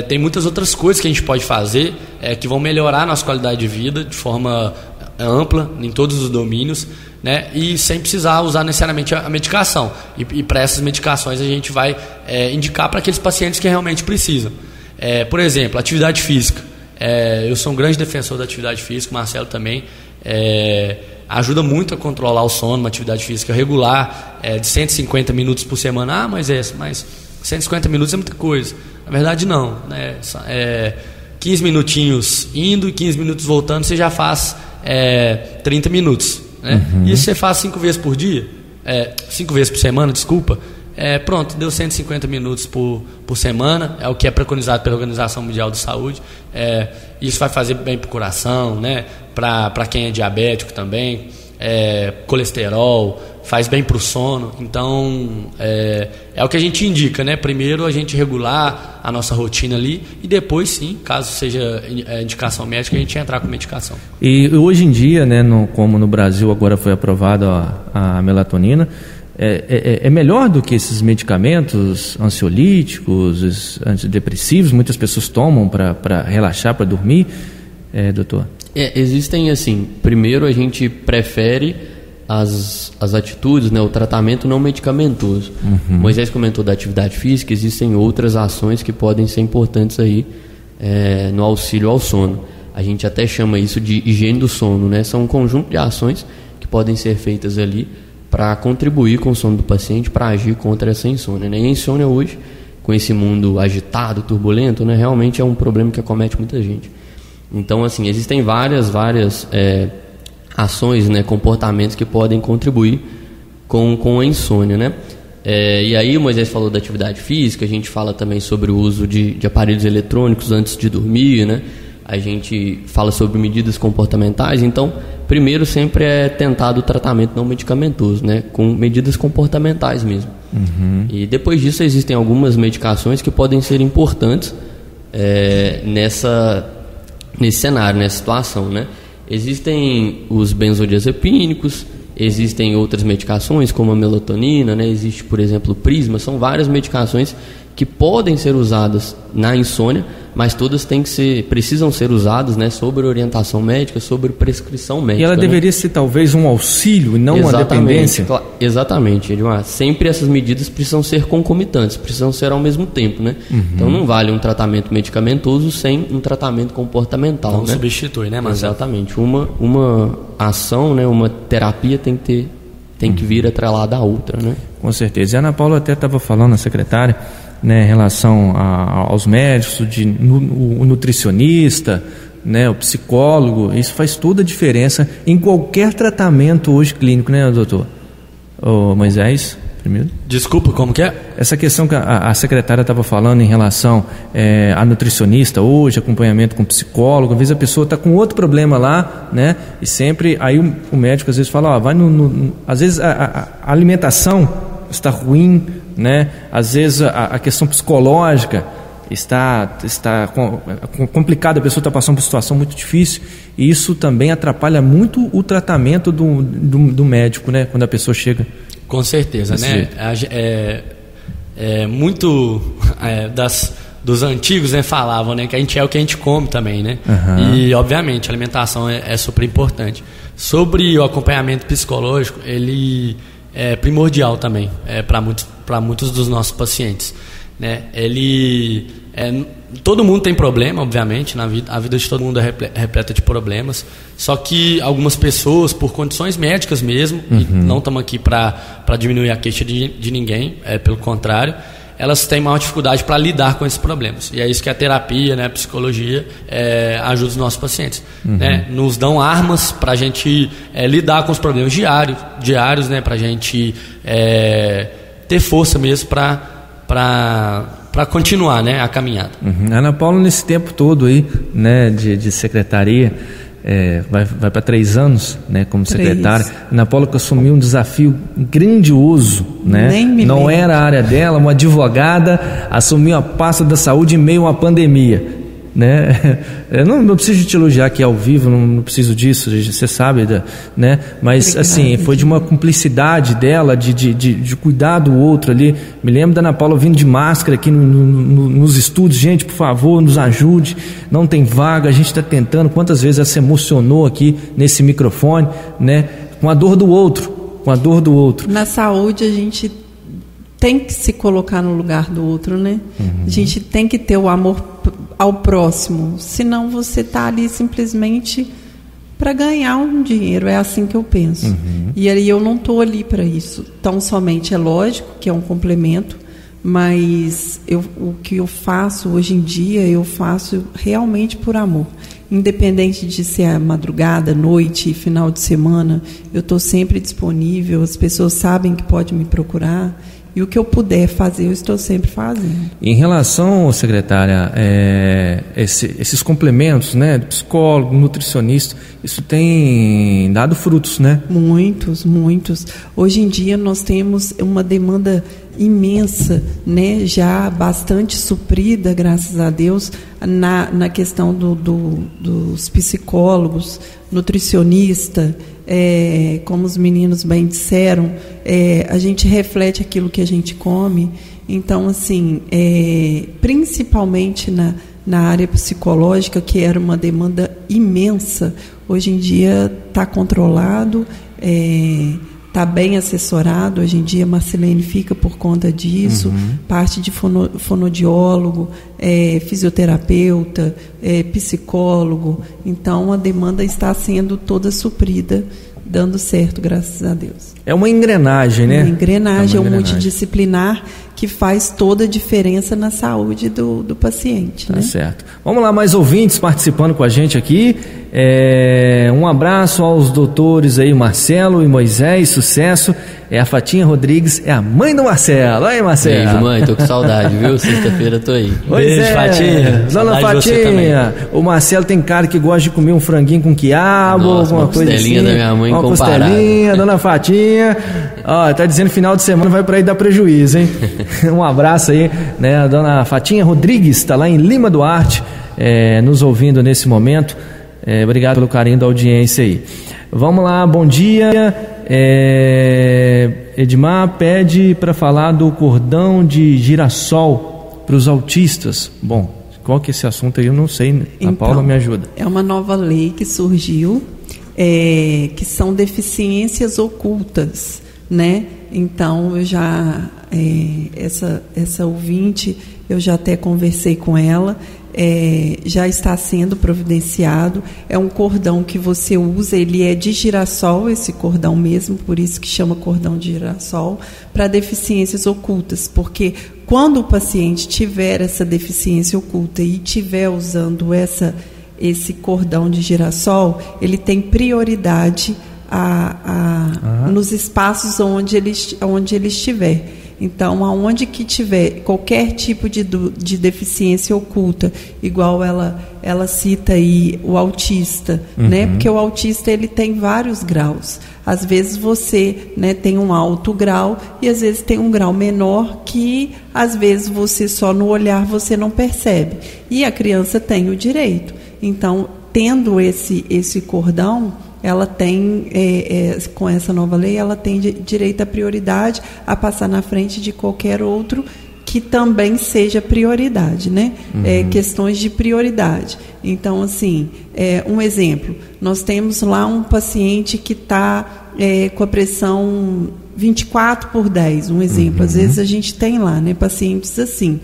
tem muitas outras coisas que a gente pode fazer que vão melhorar a nossa qualidade de vida de forma ampla, em todos os domínios, né? E sem precisar usar necessariamente a medicação. E para essas medicações a gente vai indicar para aqueles pacientes que realmente precisam. Por exemplo, atividade física. Eu sou um grande defensor da atividade física, o Marcelo também. Ajuda muito a controlar o sono, uma atividade física regular, de 150 minutos por semana. Mas 150 minutos é muita coisa. Na verdade não, né? 15 minutinhos indo e 15 minutos voltando, você já faz 30 minutos, né? Isso você faz 5 vezes por dia, 5 vezes por semana, desculpa. Pronto, deu 150 minutos por semana, é o que é preconizado pela Organização Mundial de Saúde. Isso vai fazer bem para o coração, né? Para quem é diabético também, colesterol, faz bem para o sono. Então é o que a gente indica, né? Primeiro a gente regular a nossa rotina ali, e depois sim, caso seja indicação médica, a gente entrar com medicação. E hoje em dia, né, como no Brasil agora foi aprovada a melatonina, é melhor do que esses medicamentos ansiolíticos, antidepressivos, muitas pessoas tomam para relaxar, para dormir, doutor? Existem, assim, primeiro a gente prefere as atitudes, né, o tratamento não medicamentoso. Moisés comentou da atividade física, existem outras ações que podem ser importantes aí no auxílio ao sono. A gente até chama isso de higiene do sono, né? São um conjunto de ações que podem ser feitas ali para contribuir com o sono do paciente, para agir contra essa insônia, né? E a insônia hoje com esse mundo agitado, turbulento, né, realmente é um problema que acomete muita gente. Então, assim, existem várias ações, né, comportamentos que podem contribuir com a insônia, né? E aí o Moisés falou da atividade física, a gente fala também sobre o uso de aparelhos eletrônicos antes de dormir, né? A gente fala sobre medidas comportamentais. Então, primeiro sempre é tentado o tratamento não medicamentoso, né? Com medidas comportamentais mesmo. E depois disso existem algumas medicações que podem ser importantes nesse cenário, nessa situação, né? Existem os benzodiazepínicos, existem outras medicações como a melatonina, né? Existe, por exemplo, o Prisma. São várias medicações que podem ser usadas na insônia, mas todas precisam ser usadas, né, sob orientação médica, sob prescrição médica. E ela deveria ser talvez um auxílio e não uma dependência? Exatamente, Edmar. Sempre essas medidas precisam ser concomitantes, precisam ser ao mesmo tempo, né? Então não vale um tratamento medicamentoso sem um tratamento comportamental. Não, né? substitui, né, Marcelo? Exatamente. Uma ação, né, uma terapia tem que vir atrelada à outra, né? Com certeza. E a Ana Paula até estava falando, a secretária, né, em relação aos médicos, o nutricionista, né, o psicólogo. Isso faz toda a diferença em qualquer tratamento hoje clínico, né, doutor? Ô, Moisés, primeiro. Desculpa, como que é? Essa questão que a secretária estava falando em relação a nutricionista hoje, acompanhamento com psicólogo. Às vezes a pessoa está com outro problema lá, né? E sempre, aí o médico às vezes fala, vai às vezes a alimentação está ruim, né? Às vezes a questão psicológica está complicada, a pessoa está passando por uma situação muito difícil, e isso também atrapalha muito o tratamento do médico, né? Quando a pessoa chega. Com certeza, né? Muito dos antigos, né, falavam, né, que a gente é o que a gente come também, né? E obviamente a alimentação é super importante. Sobre o acompanhamento psicológico, ele é primordial também para muitos dos nossos pacientes, né? Todo mundo tem problema, obviamente, na vida. A vida de todo mundo é repleta de problemas. Só que algumas pessoas, por condições médicas mesmo, e não estamos aqui para diminuir a queixa de ninguém, pelo contrário, elas têm maior dificuldade para lidar com esses problemas. E é isso que a terapia, né, a psicologia ajuda os nossos pacientes. Né? Nos dão armas para a gente lidar com os problemas diários, né, para a gente ter força mesmo para continuar, né, a caminhada. Ana Paula, nesse tempo todo aí, né, de secretaria, vai para 3 anos, né, como secretária. Ana Paula, que assumiu um desafio grandioso, né? Não era a área dela, uma advogada assumiu a pasta da saúde em meio a uma pandemia, né? Eu não preciso te elogiar aqui ao vivo, não preciso disso, você sabe, né? Mas assim, foi de uma cumplicidade dela de cuidar do outro ali. Me lembro da Ana Paula vindo de máscara aqui nos estúdios. Gente, por favor, nos ajude, não tem vaga, a gente está tentando. Quantas vezes ela se emocionou aqui nesse microfone, né? Com a dor do outro. Na saúde a gente tem que se colocar no lugar do outro, né? A gente tem que ter o amor ao próximo, senão você está ali simplesmente para ganhar um dinheiro. É assim que eu penso. E aí eu não estou ali para isso. Tão somente, é lógico que é um complemento, mas o que eu faço hoje em dia, eu faço realmente por amor. Independente de ser a madrugada, noite, final de semana, eu estou sempre disponível, as pessoas sabem que podem me procurar. E o que eu puder fazer, eu estou sempre fazendo. Em relação, secretária, esses complementos, né, do psicólogo, nutricionista, isso tem dado frutos, né? Muitos. Hoje em dia nós temos uma demanda imensa, né, já bastante suprida, graças a Deus, na questão dos psicólogos, nutricionista. Como os meninos bem disseram, a gente reflete aquilo que a gente come. Então, assim, principalmente na área psicológica, que era uma demanda imensa, hoje em dia está controlado, está bem assessorado. Hoje em dia, Marcelene fica por conta disso, parte de fonoaudiólogo, fisioterapeuta, psicólogo. Então, a demanda está sendo toda suprida, dando certo, graças a Deus. É uma engrenagem, né? Uma engrenagem multidisciplinar que faz toda a diferença na saúde do paciente. Tá, né? Certo. Vamos lá, mais ouvintes participando com a gente aqui. Um abraço aos doutores aí, Marcelo e Moisés, sucesso. A Fatinha Rodrigues, é a mãe do Marcelo. Aí, Marcelo. Beijo, mãe, tô com saudade, viu? Sexta-feira tô aí. Beijo, Fatinha. Dona Fatinha, o Marcelo tem cara que gosta de comer um franguinho com quiabo, alguma coisa assim. Uma costelinha da minha mãe uma comparada. Costelinha, Dona Fatinha. Ó, tá dizendo final de semana vai por aí dar prejuízo, hein? Um abraço aí, né? A Dona Fatinha Rodrigues, tá lá em Lima Duarte, nos ouvindo nesse momento. Obrigado pelo carinho da audiência aí. Vamos lá, bom dia. Edmar pede para falar do cordão de girassol para os autistas. Bom, qual que é esse assunto aí? Eu não sei. A Paula me ajuda. É uma nova lei que surgiu, que são deficiências ocultas, né? Então, eu já essa ouvinte, eu já até conversei com ela. Já está sendo providenciado. É um cordão que você usa, ele é de girassol, esse cordão mesmo, por isso que chama cordão de girassol, para deficiências ocultas, porque quando o paciente tiver essa deficiência oculta e estiver usando esse cordão de girassol, ele tem prioridade nos espaços onde ele estiver. Então, aonde que tiver qualquer tipo de deficiência oculta, igual ela cita aí o autista, né? Porque o autista ele tem vários graus. Às vezes você, né, tem um alto grau e às vezes tem um grau menor que às vezes você só no olhar você não percebe. E a criança tem o direito. Então, tendo esse cordão, ela tem, com essa nova lei, ela tem direito à prioridade a passar na frente de qualquer outro que também seja prioridade, né? Questões de prioridade. Então, assim, um exemplo, nós temos lá um paciente que está com a pressão 24/10, um exemplo. Às vezes a gente tem lá, né, pacientes assim.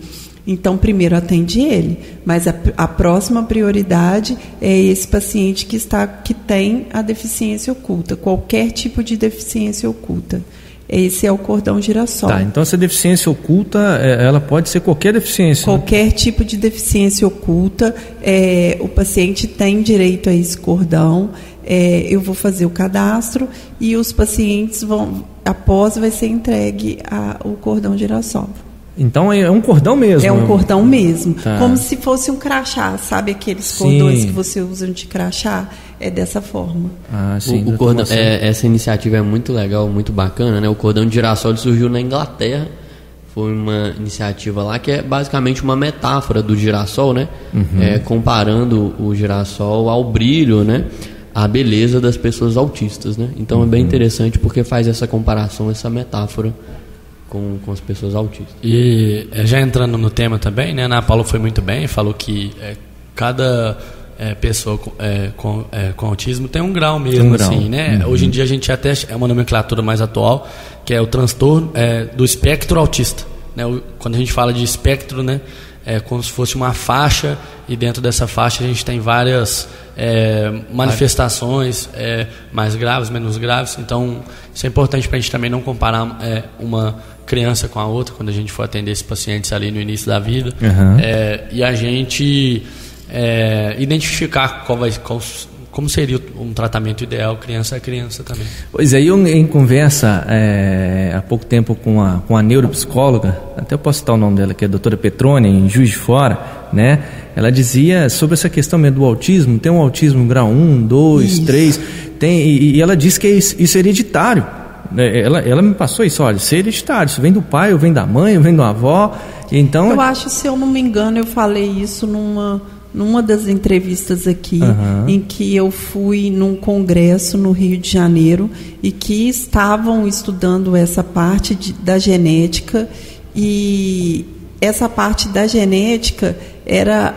Então, primeiro atende ele, mas a próxima prioridade é esse paciente que tem a deficiência oculta, qualquer tipo de deficiência oculta. Esse é o cordão girassol. Tá, então essa deficiência oculta, ela pode ser qualquer deficiência? Qualquer tipo de deficiência oculta, o paciente tem direito a esse cordão. Eu vou fazer o cadastro e os pacientes vai ser entregue o cordão girassol. Então é um cordão mesmo? É um cordão mesmo, tá. Como se fosse um crachá, sabe aqueles cordões que você usa de crachá? É dessa forma. Sim, o cordão, essa iniciativa é muito legal, muito bacana, né? O cordão de girassol surgiu na Inglaterra, foi uma iniciativa lá que é basicamente uma metáfora do girassol, né? Comparando o girassol ao brilho, né? A beleza das pessoas autistas, né? Então é bem interessante porque faz essa comparação, essa metáfora com as pessoas autistas. E já entrando no tema também, né, a Ana Paula foi muito bem, falou que cada pessoa com autismo tem um grau mesmo, assim, né? Hoje em dia a gente até é uma nomenclatura mais atual, que é o transtorno do espectro autista, né? Quando a gente fala de espectro, né, é como se fosse uma faixa, e dentro dessa faixa a gente tem várias manifestações, mais graves, menos graves. Então isso é importante para a gente também não comparar uma criança com a outra quando a gente for atender esses pacientes ali no início da vida, e a gente identificar como seria um tratamento ideal, criança é criança também. Pois é, eu em conversa há pouco tempo com a neuropsicóloga, até eu posso citar o nome dela, que é a doutora Petrone, em Juiz de Fora, né? Ela dizia sobre essa questão mesmo do autismo, tem um autismo grau 1, 2, 3, e ela disse que isso é hereditário. Ela me passou isso, olha, isso é hereditário, isso vem do pai, ou vem da mãe, ou vem da avó. Então, eu acho, se eu não me engano, eu falei isso numa das entrevistas aqui, em que eu fui num congresso no Rio de Janeiro e que estavam estudando essa parte da genética, e essa parte da genética era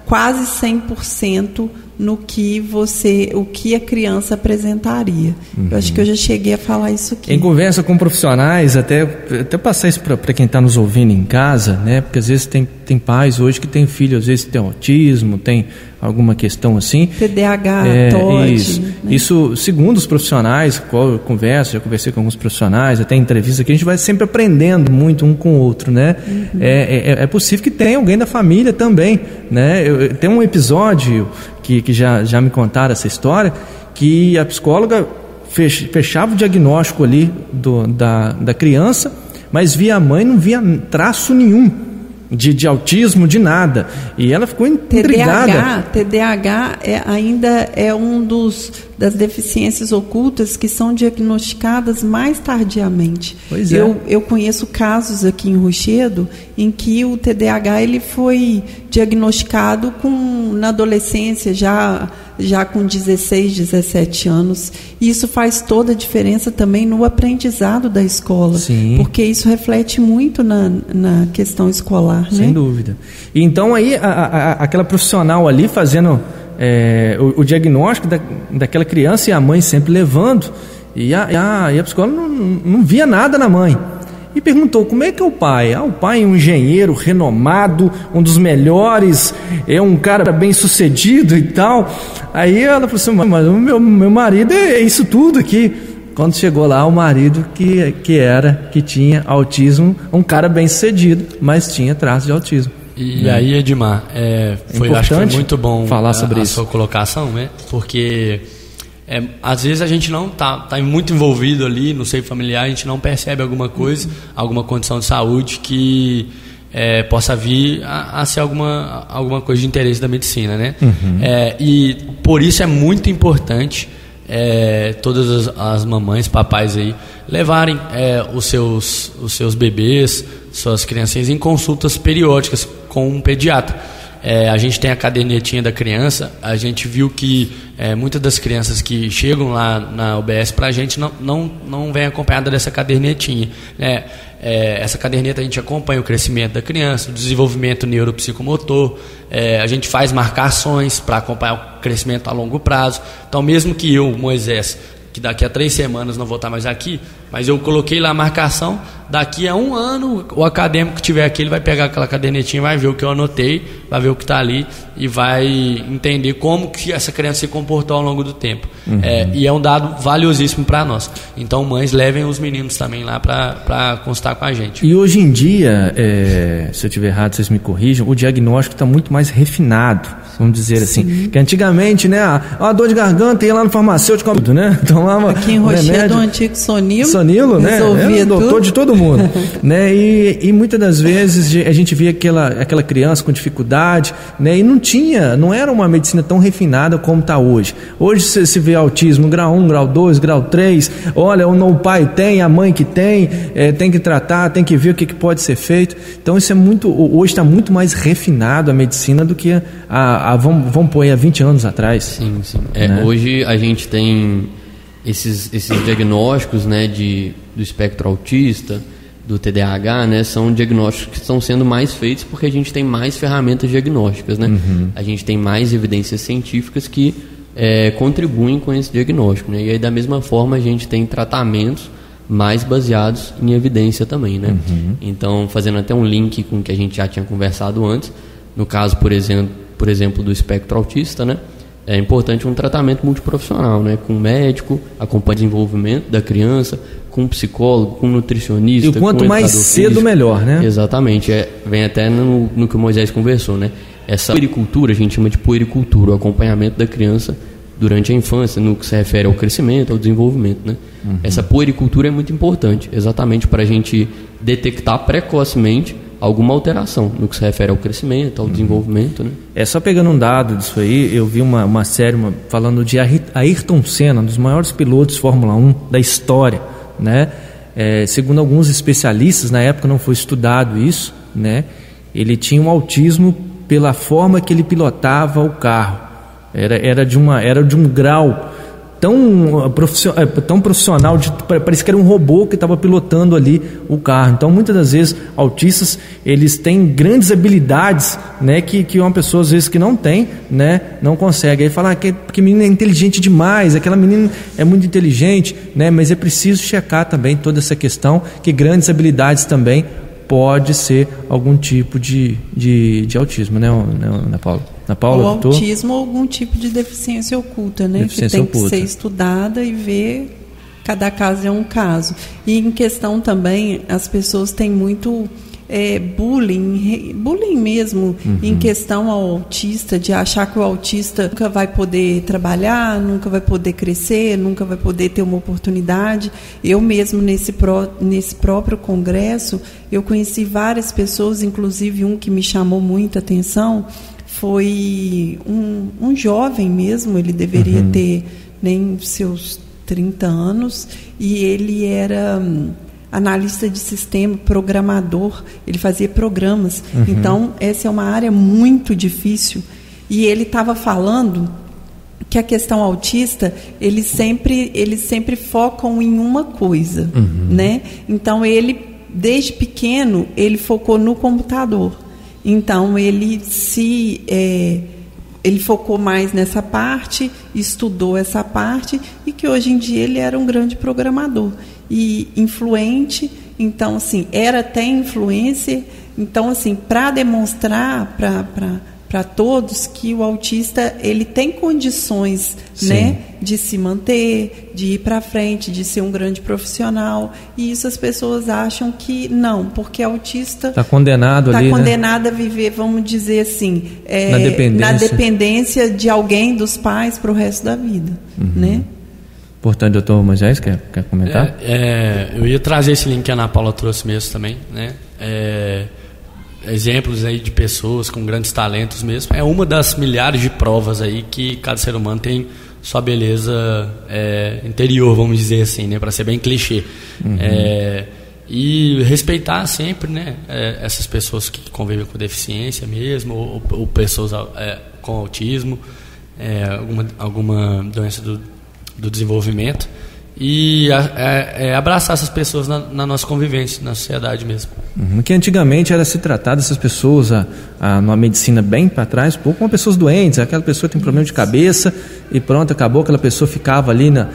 quase 100% o que a criança apresentaria. Eu acho que eu já cheguei a falar isso aqui. Em conversa com profissionais, até passar isso para quem está nos ouvindo em casa, né? Porque às vezes tem pais hoje que tem filho, às vezes tem autismo, tem alguma questão assim. TDAH, TOD. Isso, né? isso, segundo os profissionais, qual eu converso, já conversei com alguns profissionais, até em entrevista aqui, a gente vai sempre aprendendo muito um com o outro, né? É possível que tenha alguém da família também, né? Tem um episódio que já me contaram essa história, que a psicóloga fechava o diagnóstico ali da criança, mas via a mãe, não via traço nenhum de autismo, de nada, e ela ficou intrigada. TDAH ainda é das deficiências ocultas que são diagnosticadas mais tardiamente. Pois é. Eu conheço casos aqui em Rochedo em que o TDAH ele foi diagnosticado na adolescência, já com 16, 17 anos. E isso faz toda a diferença também no aprendizado da escola. Sim. Porque isso reflete muito na questão escolar. Sem dúvida. E então aí aquela profissional ali fazendo o diagnóstico daquela criança, e a mãe sempre levando, e a psicóloga não via nada na mãe. E perguntou, como é que é o pai? O pai é um engenheiro renomado, um dos melhores, é um cara bem sucedido e tal. Aí ela falou assim, mas o meu marido é isso tudo aqui. Quando chegou lá, o marido que tinha autismo, um cara bem sucedido, mas tinha traços de autismo. E aí, Edmar, acho que foi muito bom falar sobre isso. A sua colocação, né? Porque às vezes a gente não tá muito envolvido ali no seio familiar, a gente não percebe alguma coisa, alguma condição de saúde que possa vir a ser alguma coisa de interesse da medicina, né? E por isso é muito importante todas as mamães, papais aí levarem os seus bebês, suas criancinhas em consultas periódicas com um pediatra. A gente tem a cadernetinha da criança. A gente viu que muitas das crianças que chegam lá na UBS para a gente não vem acompanhada dessa cadernetinha. Essa caderneta a gente acompanha o crescimento da criança, o desenvolvimento neuropsicomotor, a gente faz marcações para acompanhar o crescimento a longo prazo. Então, mesmo que eu, Moisés, que daqui a 3 semanas não vou estar mais aqui, mas eu coloquei lá a marcação, daqui a 1 ano o acadêmico que tiver aqui, ele vai pegar aquela cadernetinha, vai ver o que eu anotei, vai ver o que está ali e vai entender como que essa criança se comportou ao longo do tempo. E é um dado valiosíssimo para nós. Então, mães, levem os meninos também lá para constar com a gente. E hoje em dia, se eu estiver errado, vocês me corrijam, o diagnóstico está muito mais refinado, vamos dizer assim. Que antigamente, né, a dor de garganta ia lá no farmacêutico, né? Tomava aqui em Rochedo, o antigo Sonilo, né? Era o doutor de todo mundo. Né? E muitas das vezes a gente via aquela criança com dificuldade, né? E não era uma medicina tão refinada como está hoje. Hoje se vê autismo grau 1, grau 2, grau 3, olha, o pai tem, a mãe que tem que tratar, tem que ver o que pode ser feito. Então isso hoje está muito mais refinado a medicina do que vamos pôr há 20 anos atrás. Sim. Né? Hoje a gente tem esses diagnósticos, né, do espectro autista, do TDAH, né, são diagnósticos que estão sendo mais feitos porque a gente tem mais ferramentas diagnósticas, né? A gente tem mais evidências científicas que contribuem com esse diagnóstico, né? E aí, da mesma forma, a gente tem tratamentos mais baseados em evidência também, né? Então, fazendo até um link com o que a gente já tinha conversado antes, no caso, por exemplo, do espectro autista, né? É importante um tratamento multiprofissional, né? Com médico, acompanha o desenvolvimento da criança, com um psicólogo, com um nutricionista. E quanto mais cedo, melhor, né? Exatamente. Vem até no que o Moisés conversou, né? Essa puericultura, a gente chama de puericultura, o acompanhamento da criança durante a infância, no que se refere ao crescimento, ao desenvolvimento, né? Essa puericultura é muito importante, exatamente para a gente detectar precocemente alguma alteração no que se refere ao crescimento, ao desenvolvimento, né? Só pegando um dado disso aí, eu vi uma série falando de Ayrton Senna, um dos maiores pilotos de Fórmula 1 da história, né? Segundo alguns especialistas, na época não foi estudado isso, né? Ele tinha um autismo pela forma que ele pilotava o carro. Era de um grau tão profissional, parece que era um robô que estava pilotando ali o carro. Então, muitas das vezes, autistas, eles têm grandes habilidades, né, que uma pessoa, às vezes, que não tem, né, não consegue. Aí fala que menina é inteligente demais, aquela menina é muito inteligente, né, mas é preciso checar também toda essa questão, que grandes habilidades também pode ser algum tipo de autismo, né, Ana Paula? Ou autismo ou algum tipo de deficiência oculta, né? Deficiência que tem oculta. Que ser estudada e ver, cada caso é um caso. E em questão também, as pessoas têm muito bullying mesmo, em questão ao autista, de achar que o autista nunca vai poder trabalhar, nunca vai poder crescer, nunca vai poder ter uma oportunidade. Eu mesmo, nesse próprio congresso, eu conheci várias pessoas, inclusive um que me chamou muita atenção, foi um jovem mesmo, ele deveria ter nem seus 30 anos, e ele era analista de sistema, programador, ele fazia programas. Então, essa é uma área muito difícil. E ele estava falando que a questão autista, eles sempre focam em uma coisa, né? Então, ele, desde pequeno, ele focou no computador. Então, ele focou mais nessa parte, estudou essa parte, e que hoje em dia ele era um grande programador e influente. Então, assim, era até influencer. Então, assim, para demonstrar para todos que o autista, ele tem condições, né, de se manter, de ir para frente, de ser um grande profissional. E isso as pessoas acham que não, porque autista está condenado ali, condenado, né, a viver, vamos dizer assim, na dependência de alguém, dos pais, para o resto da vida, né? Portanto, doutor Moisés, quer comentar? Eu ia trazer esse link que a Ana Paula trouxe mesmo também, né? Exemplos aí de pessoas com grandes talentos mesmo. É uma das milhares de provas aí que cada ser humano tem sua beleza interior, vamos dizer assim, né? Para ser bem clichê. E respeitar sempre, né, essas pessoas que convivem com deficiência mesmo, ou pessoas com autismo, alguma doença do desenvolvimento, e abraçar essas pessoas na nossa convivência, na sociedade mesmo. Que antigamente era se tratar dessas pessoas numa medicina bem para trás, como pessoas doentes, aquela pessoa tem problema de cabeça e pronto, acabou, aquela pessoa ficava ali no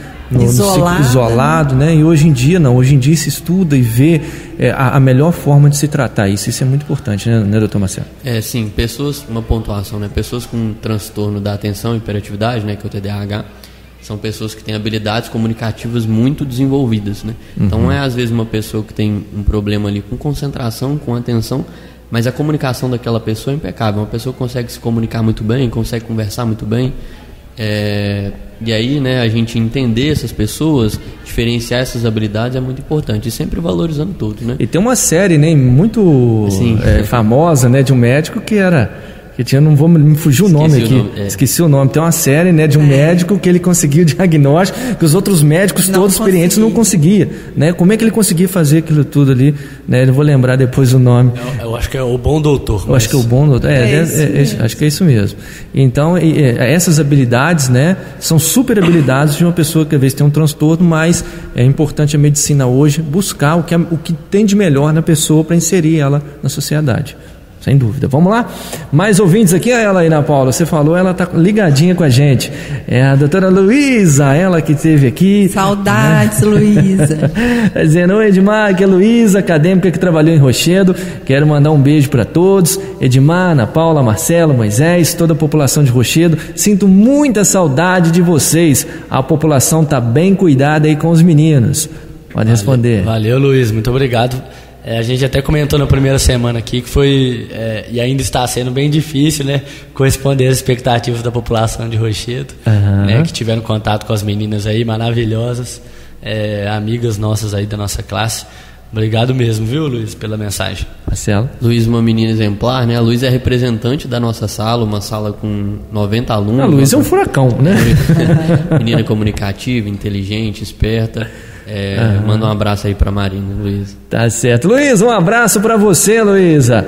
isolado, né? E hoje em dia não, hoje em dia se estuda e vê a melhor forma de se tratar isso é muito importante, né, doutor Marcelo? Sim, uma pontuação, né? Pessoas com transtorno da atenção e hiperatividade, né, que é o TDAH, são pessoas que têm habilidades comunicativas muito desenvolvidas, né? Então não é às vezes uma pessoa que tem um problema ali com concentração, com atenção, mas a comunicação daquela pessoa é impecável. Uma pessoa consegue se comunicar muito bem, consegue conversar muito bem, e aí, né, a gente entender essas pessoas, diferenciar essas habilidades é muito importante, e sempre valorizando todos, né? E tem uma série, né, muito famosa, né, de um médico que me fugiu o nome aqui. Esqueci o nome. Tem uma série, né, de um médico que ele conseguiu o diagnóstico que os outros médicos todos experientes não conseguiam, né? Como é que ele conseguia fazer aquilo tudo ali, né? Eu não vou lembrar depois o nome. Eu acho que é o Bom Doutor. Eu acho que é o Bom Doutor. Acho que é isso mesmo. Então, essas habilidades, né, são super habilidades de uma pessoa que às vezes tem um transtorno, mas é importante a medicina hoje buscar o que tem de melhor na pessoa para inserir ela na sociedade. Sem dúvida. Vamos lá? Mais ouvintes aqui, ela aí, Ana Paula, você falou, ela está ligadinha com a gente. É a doutora Luísa, ela que esteve aqui. Saudades, Luísa. Tá dizendo, oi, Edmar, que é Luísa, acadêmica que trabalhou em Rochedo. Quero mandar um beijo para todos. Edmar, Ana Paula, Marcelo, Moisés, toda a população de Rochedo. Sinto muita saudade de vocês. A população está bem cuidada aí com os meninos. Pode responder. Valeu, Luiz, muito obrigado. A gente até comentou na primeira semana aqui que foi, e ainda está sendo bem difícil, né, corresponder às expectativas da população de Rochedo, né, que tiveram contato com as meninas aí, maravilhosas, amigas nossas aí da nossa classe. Obrigado mesmo, viu, Luiz, pela mensagem. Marcelo? Luiz, uma menina exemplar, né? A Luiz é representante da nossa sala, uma sala com 90 alunos. A Luiz é um furacão, né? Menina comunicativa, inteligente, esperta. Manda um abraço aí pra Marina, Luiz. Tá certo. Luiz, um abraço pra você, Luísa.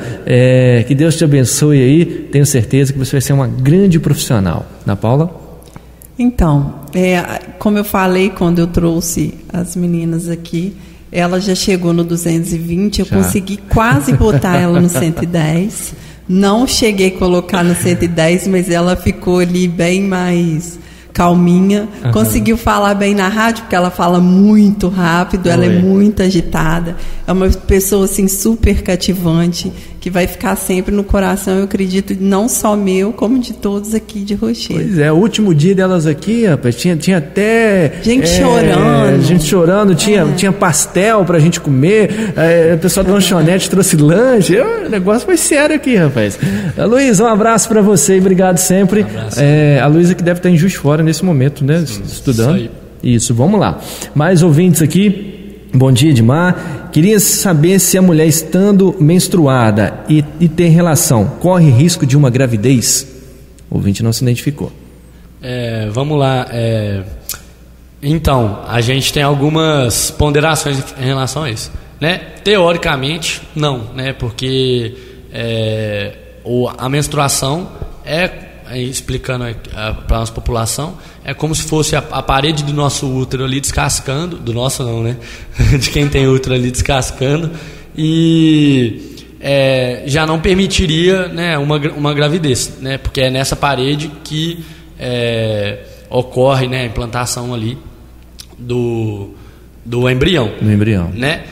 Que Deus te abençoe aí. Tenho certeza que você vai ser uma grande profissional. Ana Paula? Então, como eu falei quando eu trouxe as meninas aqui, ela já chegou no 220, eu consegui quase botar ela no 110. Não cheguei a colocar no 110, mas ela ficou ali bem mais calminha. Conseguiu falar bem na rádio, porque ela fala muito rápido, ela é muito agitada. É uma pessoa assim super cativante, que vai ficar sempre no coração, eu acredito, não só meu, como de todos aqui de Rochedo. Pois é, o último dia delas aqui, rapaz, tinha até... Gente chorando. Gente chorando, tinha pastel pra gente comer, o pessoal da lanchonete trouxe lanche, o negócio foi sério aqui, rapaz. Luísa, um abraço pra você e obrigado sempre. A Luísa que deve estar em Juiz de Fora nesse momento, né? Sim, estudando. Isso, vamos lá. Mais ouvintes aqui. Bom dia, Edmar. Queria saber se a mulher estando menstruada e ter relação, corre risco de uma gravidez? O ouvinte não se identificou. Vamos lá. Então, a gente tem algumas ponderações em relação a isso, né? Teoricamente, não, né? Porque a menstruação explicando para a nossa população, é como se fosse a parede do nosso útero ali descascando, do nosso não, né? De quem tem útero ali descascando, e já não permitiria, né, uma gravidez, né? Porque é nessa parede que ocorre, né, a implantação ali do embrião. Do embrião. Né?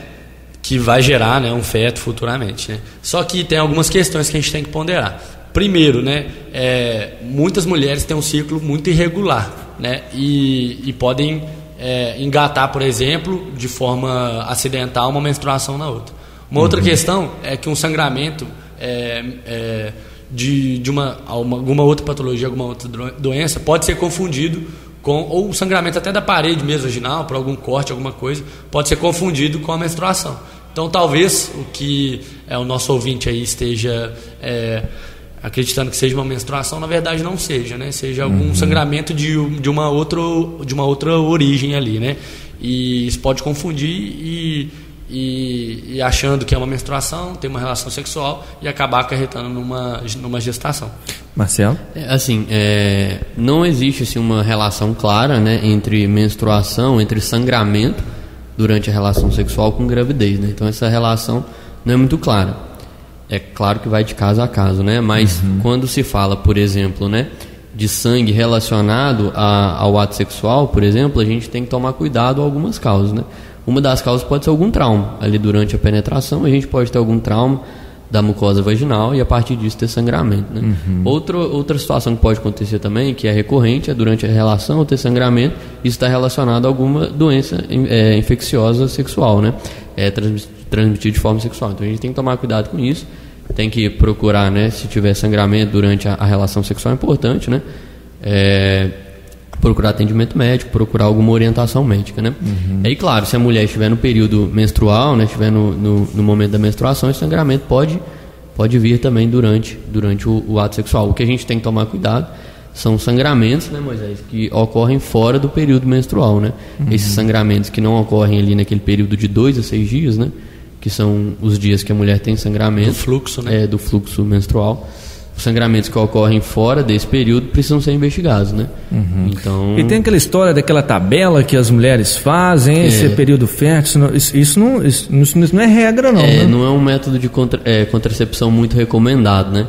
Que vai gerar, né, um feto futuramente, né? Só que tem algumas questões que a gente tem que ponderar. Primeiro, né, muitas mulheres têm um ciclo muito irregular, né, e podem engatar, por exemplo, de forma acidental, uma menstruação na outra. Uma outra questão é que um sangramento de alguma outra patologia, alguma outra doença, pode ser confundido ou o sangramento até da parede mesmo vaginal, por algum corte, alguma coisa, pode ser confundido com a menstruação. Então, talvez o que o nosso ouvinte aí esteja acreditando que seja uma menstruação, na verdade não seja, né? Seja algum sangramento de uma outra origem ali, né? E isso pode confundir e achando que é uma menstruação, ter uma relação sexual e acabar acarretando numa gestação. Marcelo? Não existe assim, uma relação clara, né, entre menstruação, entre sangramento durante a relação sexual com gravidez, né? Então essa relação não é muito clara. É claro que vai de caso a caso, né? Mas quando se fala, por exemplo, né, de sangue relacionado ao ato sexual, por exemplo, a gente tem que tomar cuidado com algumas causas, né? Uma das causas pode ser algum trauma. Ali durante a penetração a gente pode ter algum trauma da mucosa vaginal e a partir disso ter sangramento, né? Outra situação que pode acontecer também, que é recorrente, é durante a relação ter sangramento. Isso está relacionado a alguma doença infecciosa sexual, né? Transmitido de forma sexual. Então a gente tem que tomar cuidado com isso. Tem que procurar, né, se tiver sangramento durante a relação sexual, é importante, né? Procurar atendimento médico, procurar alguma orientação médica, né? Aí, claro, se a mulher estiver no período menstrual, né, estiver no momento da menstruação, esse sangramento pode vir também durante o ato sexual. O que a gente tem que tomar cuidado são sangramentos, né, Moisés, que ocorrem fora do período menstrual, né? Esses sangramentos que não ocorrem ali naquele período de 2 a 6 dias, né? Que são os dias que a mulher tem sangramento. Do fluxo, né? Do fluxo menstrual. Os sangramentos que ocorrem fora desse período precisam ser investigados, né? Então... E tem aquela história daquela tabela que as mulheres fazem, esse período fértil, isso não é regra, não, né? Não é um método de contracepção muito recomendado, né?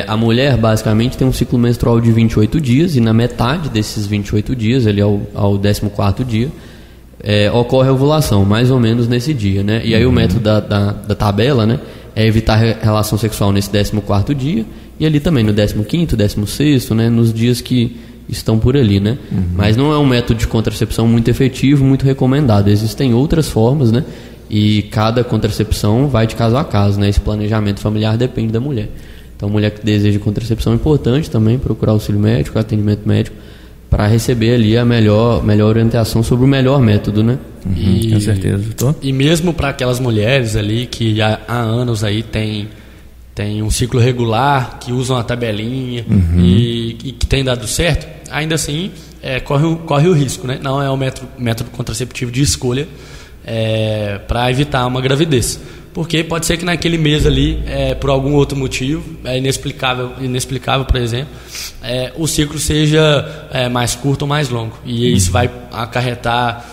A mulher, basicamente, tem um ciclo menstrual de 28 dias e na metade desses 28 dias, ali ao 14º dia, ocorre a ovulação, mais ou menos nesse dia, né? E aí o método da tabela, né, é evitar relação sexual nesse 14º dia e ali também no 15º, 16º, né, nos dias que estão por ali, né? Mas não é um método de contracepção muito efetivo, muito recomendado. Existem outras formas, né? E cada contracepção vai de caso a caso, né? Esse planejamento familiar depende da mulher. Então, a mulher que deseja contracepção é importante também procurar auxílio médico, atendimento médico, para receber ali a melhor orientação sobre o melhor método, né? Com certeza, doutor. E mesmo para aquelas mulheres ali que há anos aí tem um ciclo regular, que usam a tabelinha e que tem dado certo, ainda assim corre o risco, né? Não é o método contraceptivo de escolha para evitar uma gravidez. porque pode ser que naquele mês ali, por algum outro motivo, inexplicável, por exemplo, o ciclo seja mais curto ou mais longo, e isso vai acarretar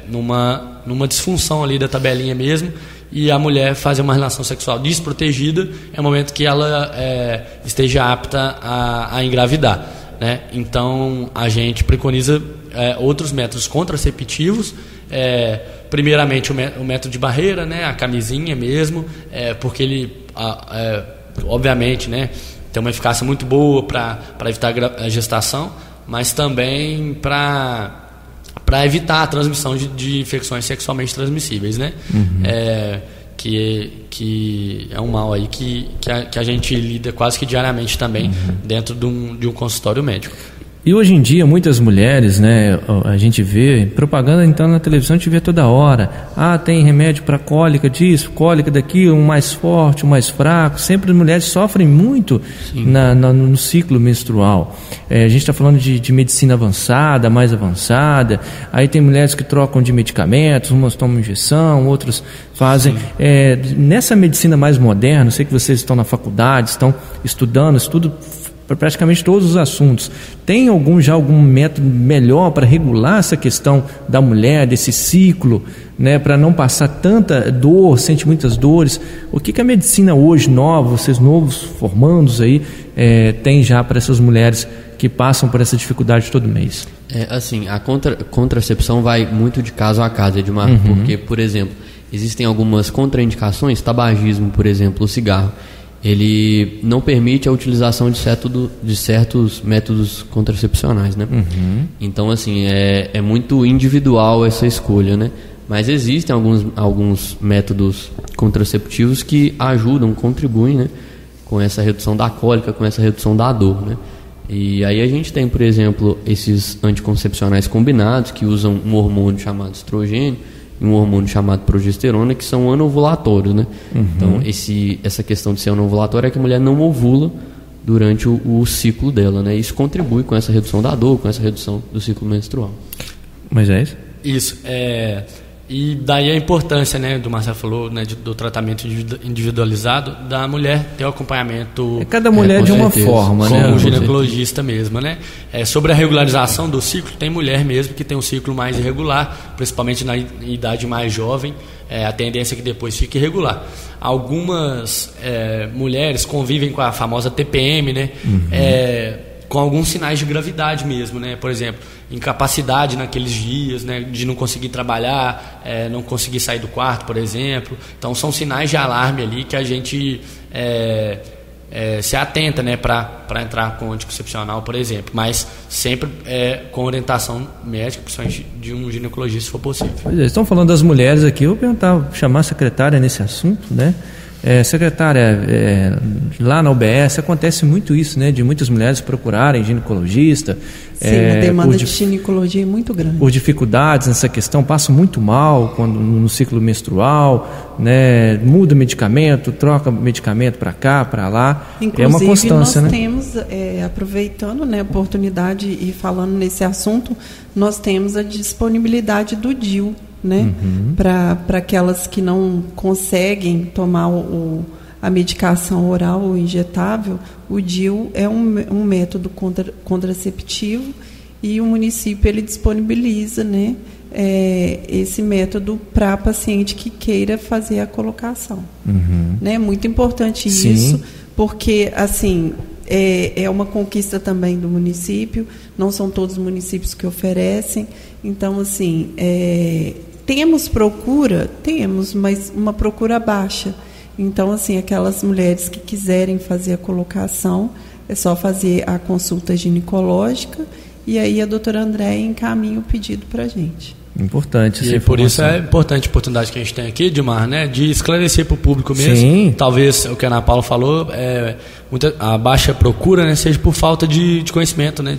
numa disfunção ali da tabelinha mesmo, e a mulher fazer uma relação sexual desprotegida é o momento que ela esteja apta a engravidar, né? Então a gente preconiza outros métodos contraceptivos, primeiramente o método de barreira, né? A camisinha mesmo, porque ele obviamente, né, tem uma eficácia muito boa para evitar a gestação, mas também para evitar a transmissão de infecções sexualmente transmissíveis, né? Que é um mal aí que a gente lida quase que diariamente também dentro de um consultório médico. E hoje em dia muitas mulheres, né, a gente vê propaganda então na televisão, a gente vê toda hora, tem remédio para cólica disso, cólica daquilo, um mais forte, um mais fraco, sempre as mulheres sofrem muito no ciclo menstrual. A gente está falando de medicina avançada, mais avançada, aí tem mulheres que trocam de medicamentos, umas tomam injeção, outras fazem. Nessa medicina mais moderna, eu sei que vocês estão na faculdade, estão estudando para praticamente todos os assuntos. Tem algum método melhor para regular essa questão da mulher, desse ciclo, né, para não passar tanta dor, sente muitas dores? O que a medicina hoje nova, vocês novos formandos aí, tem já para essas mulheres que passam por essa dificuldade todo mês? Assim, a contracepção vai muito de caso a caso, Edmar, porque, por exemplo, existem algumas contraindicações, tabagismo, por exemplo, o cigarro. Ele não permite a utilização de certos métodos contracepcionais, né? Então, assim, é muito individual essa escolha, né? Mas existem alguns métodos contraceptivos que ajudam, contribuem, né, com essa redução da cólica, com essa redução da dor, né? E aí a gente tem, por exemplo, esses anticoncepcionais combinados que usam um hormônio chamado estrogênio e um hormônio chamado progesterona, que são anovulatórios, né? Então, essa questão de ser anovulatório é que a mulher não ovula durante o ciclo dela, né? Isso contribui com essa redução da dor, com essa redução do ciclo menstrual. Mas é isso? Isso. E daí a importância, né, do Marcelo falou, né, do tratamento individualizado, da mulher ter o acompanhamento. Cada mulher de uma forma, como né? Como ginecologista mesmo, né? Sobre a regularização do ciclo, tem mulher mesmo que tem um ciclo mais irregular, principalmente na idade mais jovem, a tendência é que depois fique irregular. Algumas mulheres convivem com a famosa TPM, né? Com alguns sinais de gravidade mesmo, né? Por exemplo, incapacidade naqueles dias, né? De não conseguir trabalhar, não conseguir sair do quarto, por exemplo. Então são sinais de alarme ali que a gente se atenta, né? Para entrar com anticoncepcional, por exemplo. Mas sempre com orientação médica, principalmente de um ginecologista, se for possível. Pois é, estão falando das mulheres aqui, eu vou perguntar, chamar a secretária nesse assunto, né? Secretária, lá na UBS acontece muito isso, né, de muitas mulheres procurarem ginecologista. Sim, a demanda de ginecologia é muito grande. Por dificuldades nessa questão, passam muito mal no ciclo menstrual, né, muda medicamento, troca medicamento para cá, para lá. Inclusive, uma constância, nós né? temos, aproveitando, né, a oportunidade e falando nesse assunto, nós temos a disponibilidade do DIU, né? Para aquelas que não conseguem tomar a medicação oral ou injetável, o DIU é um método contraceptivo e o município ele disponibiliza, né, esse método para paciente que queira fazer a colocação. Né? Muito importante isso, porque assim é uma conquista também do município, não são todos os municípios que oferecem, então assim temos procura? Temos, mas uma procura baixa. Então, assim, aquelas mulheres que quiserem fazer a colocação, é só fazer a consulta ginecológica e aí a doutora Andréia encaminha o pedido para a gente. Importante essa informação. Por isso é importante a oportunidade que a gente tem aqui, Edmar, né, de esclarecer para o público mesmo. Sim. Talvez o que a Ana Paula falou, a baixa procura, né, seja por falta de conhecimento, né,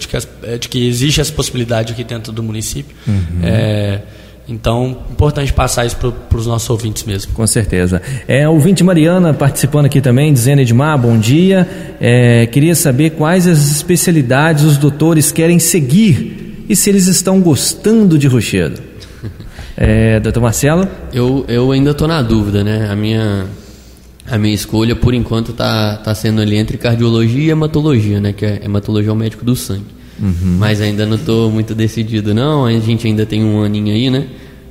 de que existe essa possibilidade aqui dentro do município. Então, importante passar isso para os nossos ouvintes mesmo. Com certeza. Ouvinte Mariana participando aqui também, dizendo: Edmar, bom dia. Queria saber quais as especialidades os doutores querem seguir e se eles estão gostando de Rochedo. Doutor Marcelo? Eu ainda estou na dúvida, né? A minha escolha, por enquanto, tá sendo ali entre cardiologia e hematologia, né? Que é hematologia é o médico do sangue. Mas ainda não estou muito decidido, não. A gente ainda tem um aninho aí, né?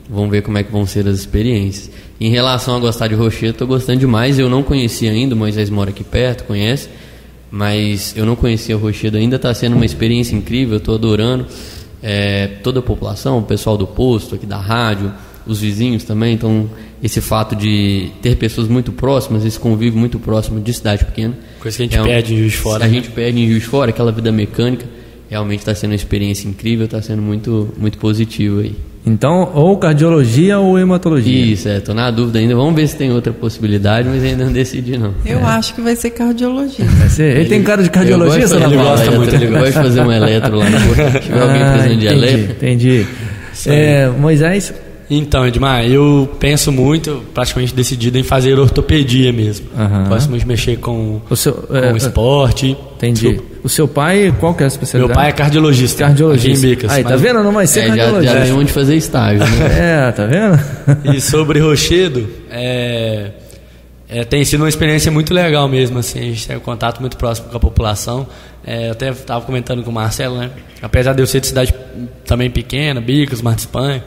Vamos ver como é que vão ser as experiências. Em relação a gostar de Rochedo, estou gostando demais. Eu não conhecia ainda, o Moisés mora aqui perto, conhece. Mas eu não conhecia Rochedo ainda, está sendo uma experiência incrível, eu estou adorando. Toda a população, o pessoal do posto, aqui da rádio, os vizinhos também. Então, esse fato de ter pessoas muito próximas, esse convívio muito próximo de cidade pequena. Coisa que a gente perde em Juiz de Fora. A gente perde em Juiz de Fora, aquela vida mecânica. Realmente está sendo uma experiência incrível, está sendo muito, muito positivo aí. Então, ou cardiologia ou hematologia. Isso, tô na dúvida ainda. Vamos ver se tem outra possibilidade, mas ainda não decidi, não. Eu acho que vai ser cardiologia. Vai ser? Ele tem cara de cardiologista, ele gosta muito. Ele gosta de fazer um eletro lá. Se tiver alguém precisando de eletro. Entendi. Moisés? Então, Edmar, eu penso muito, praticamente decidido em fazer ortopedia mesmo. Gosto muito de mexer com esporte. Entendi. O seu pai, qual que é a especialidade? Meu pai é cardiologista. Cardiologista. Aqui em Bicas. Aí, tá vendo? Não vai ser cardiologista. Já tem onde fazer estágio, né? Tá vendo? E sobre Rochedo, tem sido uma experiência muito legal mesmo, assim, a gente tem um contato muito próximo com a população. Eu até estava comentando com o Marcelo, né? Apesar de eu ser de cidade também pequena, Bicas, Mar de Espanha,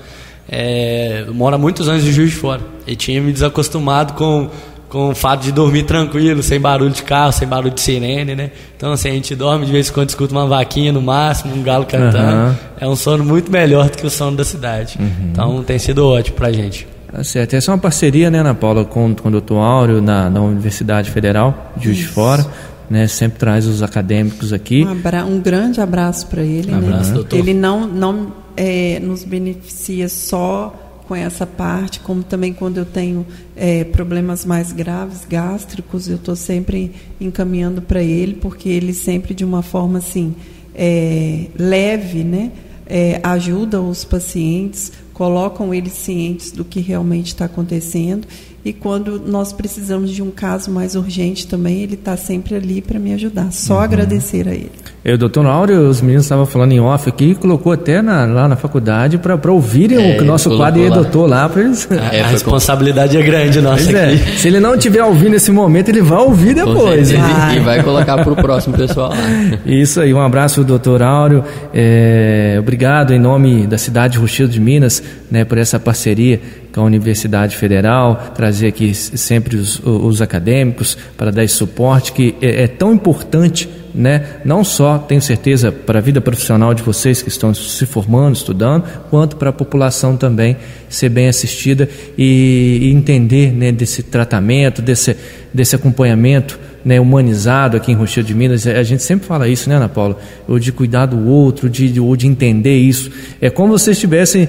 eu moro há muitos anos em Juiz de Fora e tinha me desacostumado com o fato de dormir tranquilo, sem barulho de carro, sem barulho de sirene, né? Então, assim, a gente dorme, de vez em quando escuta uma vaquinha no máximo, um galo cantando. É um sono muito melhor do que o sono da cidade. Então, tem sido ótimo pra gente. Tá certo. Essa é uma parceria, né, Ana Paula, com o Dr. Áureo, na Universidade Federal de Juiz de Fora. Né, sempre traz os acadêmicos aqui. Um grande abraço para ele. Doutor. Ele não nos beneficia só com essa parte, como também quando eu tenho problemas mais graves, gástricos, eu estou sempre encaminhando para ele, porque ele sempre de uma forma assim, leve, né, ajuda os pacientes, colocam eles cientes do que realmente está acontecendo. E quando nós precisamos de um caso mais urgente também, ele está sempre ali para me ajudar. Só agradecer a ele. O doutor Áureo, os meninos estavam falando em off aqui, colocou até lá na faculdade para ouvirem o nosso quadro e doutor lá. Pra eles... a responsabilidade é grande nossa aqui. Se ele não estiver ouvindo nesse momento, ele vai ouvir depois. E vai colocar para o próximo pessoal lá. Isso aí, um abraço, doutor Áureo. Obrigado em nome da cidade de Rochedo de Minas, né, por essa parceria com a Universidade Federal, trazer aqui sempre os acadêmicos para dar esse suporte que é tão importante, né? Não só, tenho certeza, para a vida profissional de vocês que estão se formando, estudando, quanto para a população também ser bem assistida e entender, né, desse tratamento, desse acompanhamento, né, humanizado aqui em Rochedo de Minas. A gente sempre fala isso, né, Ana Paula? Ou de cuidar do outro, ou de entender isso. É como se vocês estivessem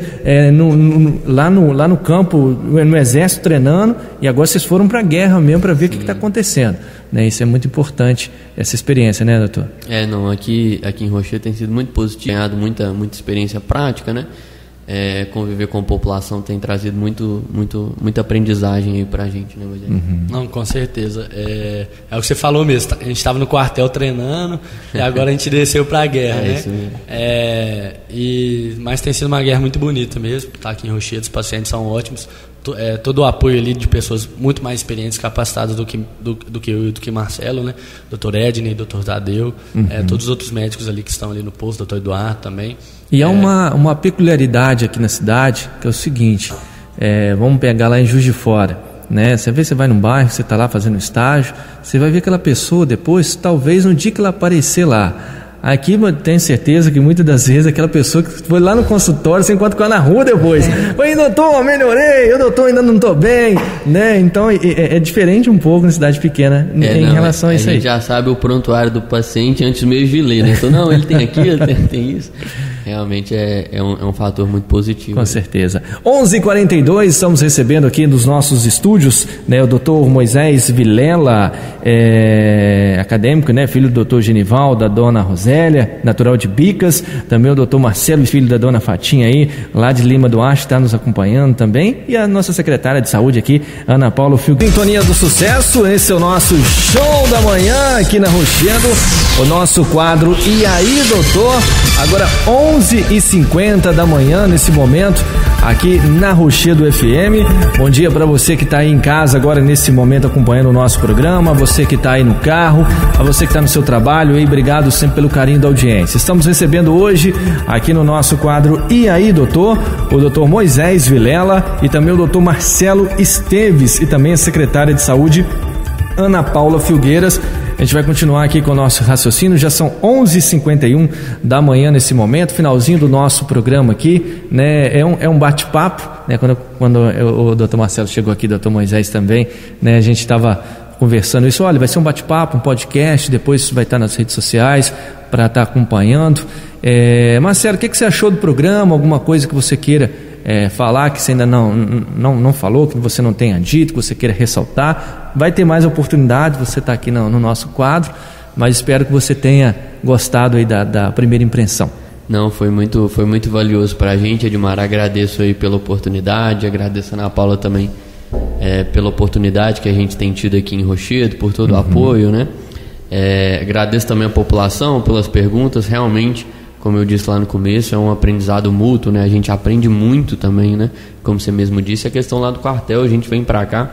lá no campo, no exército, treinando, e agora vocês foram para a guerra mesmo para ver o que está acontecendo. Né? Isso é muito importante, essa experiência, né, doutor? Aqui em Rochedo tem sido muito positivo, muita experiência prática, né? Conviver com a população tem trazido muita aprendizagem aí pra gente, né, Moisés? Não, com certeza. É o que você falou mesmo, a gente estava no quartel treinando e agora a gente desceu pra guerra, né? Isso mesmo. Mas tem sido uma guerra muito bonita mesmo, tá aqui em Rochedo, os pacientes são ótimos, todo o apoio ali de pessoas muito mais experientes, capacitadas do que eu e do que Marcelo, né? Dr. Edney, Dr. Tadeu, todos os outros médicos ali que estão ali no posto, Dr. Eduardo também. E há uma peculiaridade aqui na cidade, que é o seguinte, vamos pegar lá em Juiz de Fora, né? Você vai num bairro, você está lá fazendo estágio, você vai ver aquela pessoa depois, talvez no dia que ela aparecer lá. Aqui eu tenho certeza que muitas das vezes aquela pessoa que foi lá no consultório, você encontra com ela na rua depois. Oi, doutor, melhorei, doutor, ainda não estou bem, né? Então é diferente um pouco na cidade pequena em relação a isso aí. A gente já sabe o prontuário do paciente antes mesmo de ler, né? Então, não, ele tem aquilo, tem isso. Realmente é um fator muito positivo. Com certeza. 11h42, estamos recebendo aqui nos nossos estúdios, né, o doutor Moisés Vilela, acadêmico, né, filho do doutor Genival, da dona Rosélia, natural de Bicas, também o doutor Marcelo, filho da dona Fatinha aí, lá de Lima do Oeste, está nos acompanhando também, e a nossa secretária de saúde aqui, Ana Paula Filho. Sintonia do Sucesso, esse é o nosso show da manhã aqui na Rochedo, o nosso quadro E aí, doutor? Agora 11h43, 11h50 da manhã nesse momento, aqui na Rochedo FM. Bom dia para você que está aí em casa agora nesse momento acompanhando o nosso programa, você que está aí no carro, a você que está no seu trabalho, e obrigado sempre pelo carinho da audiência. Estamos recebendo hoje aqui no nosso quadro E aí, doutor, o doutor Moisés Vilela e também o doutor Marcelo Esteves e também a secretária de Saúde, Ana Paula Filgueiras. A gente vai continuar aqui com o nosso raciocínio, já são 11h51 da manhã nesse momento, finalzinho do nosso programa aqui, né? É um bate-papo, né? Quando o doutor Marcelo chegou aqui, o doutor Moisés também, né? A gente estava conversando isso, olha, vai ser um bate-papo, um podcast, depois vai estar nas redes sociais para estar acompanhando. Marcelo, o que você achou do programa? Alguma coisa que você queira falar, que você ainda não falou, que você não tenha dito, que você queira ressaltar? Vai ter mais oportunidade, você está aqui no nosso quadro, mas espero que você tenha gostado aí da primeira impressão. Não, foi muito valioso para a gente, Edmar. Agradeço aí pela oportunidade, agradeço a Ana Paula também pela oportunidade que a gente tem tido aqui em Rochedo, por todo o apoio, né? Agradeço também a população pelas perguntas. Realmente, como eu disse lá no começo, é um aprendizado mútuo, né? A gente aprende muito também, né? Como você mesmo disse, a questão lá do quartel, a gente vem para cá,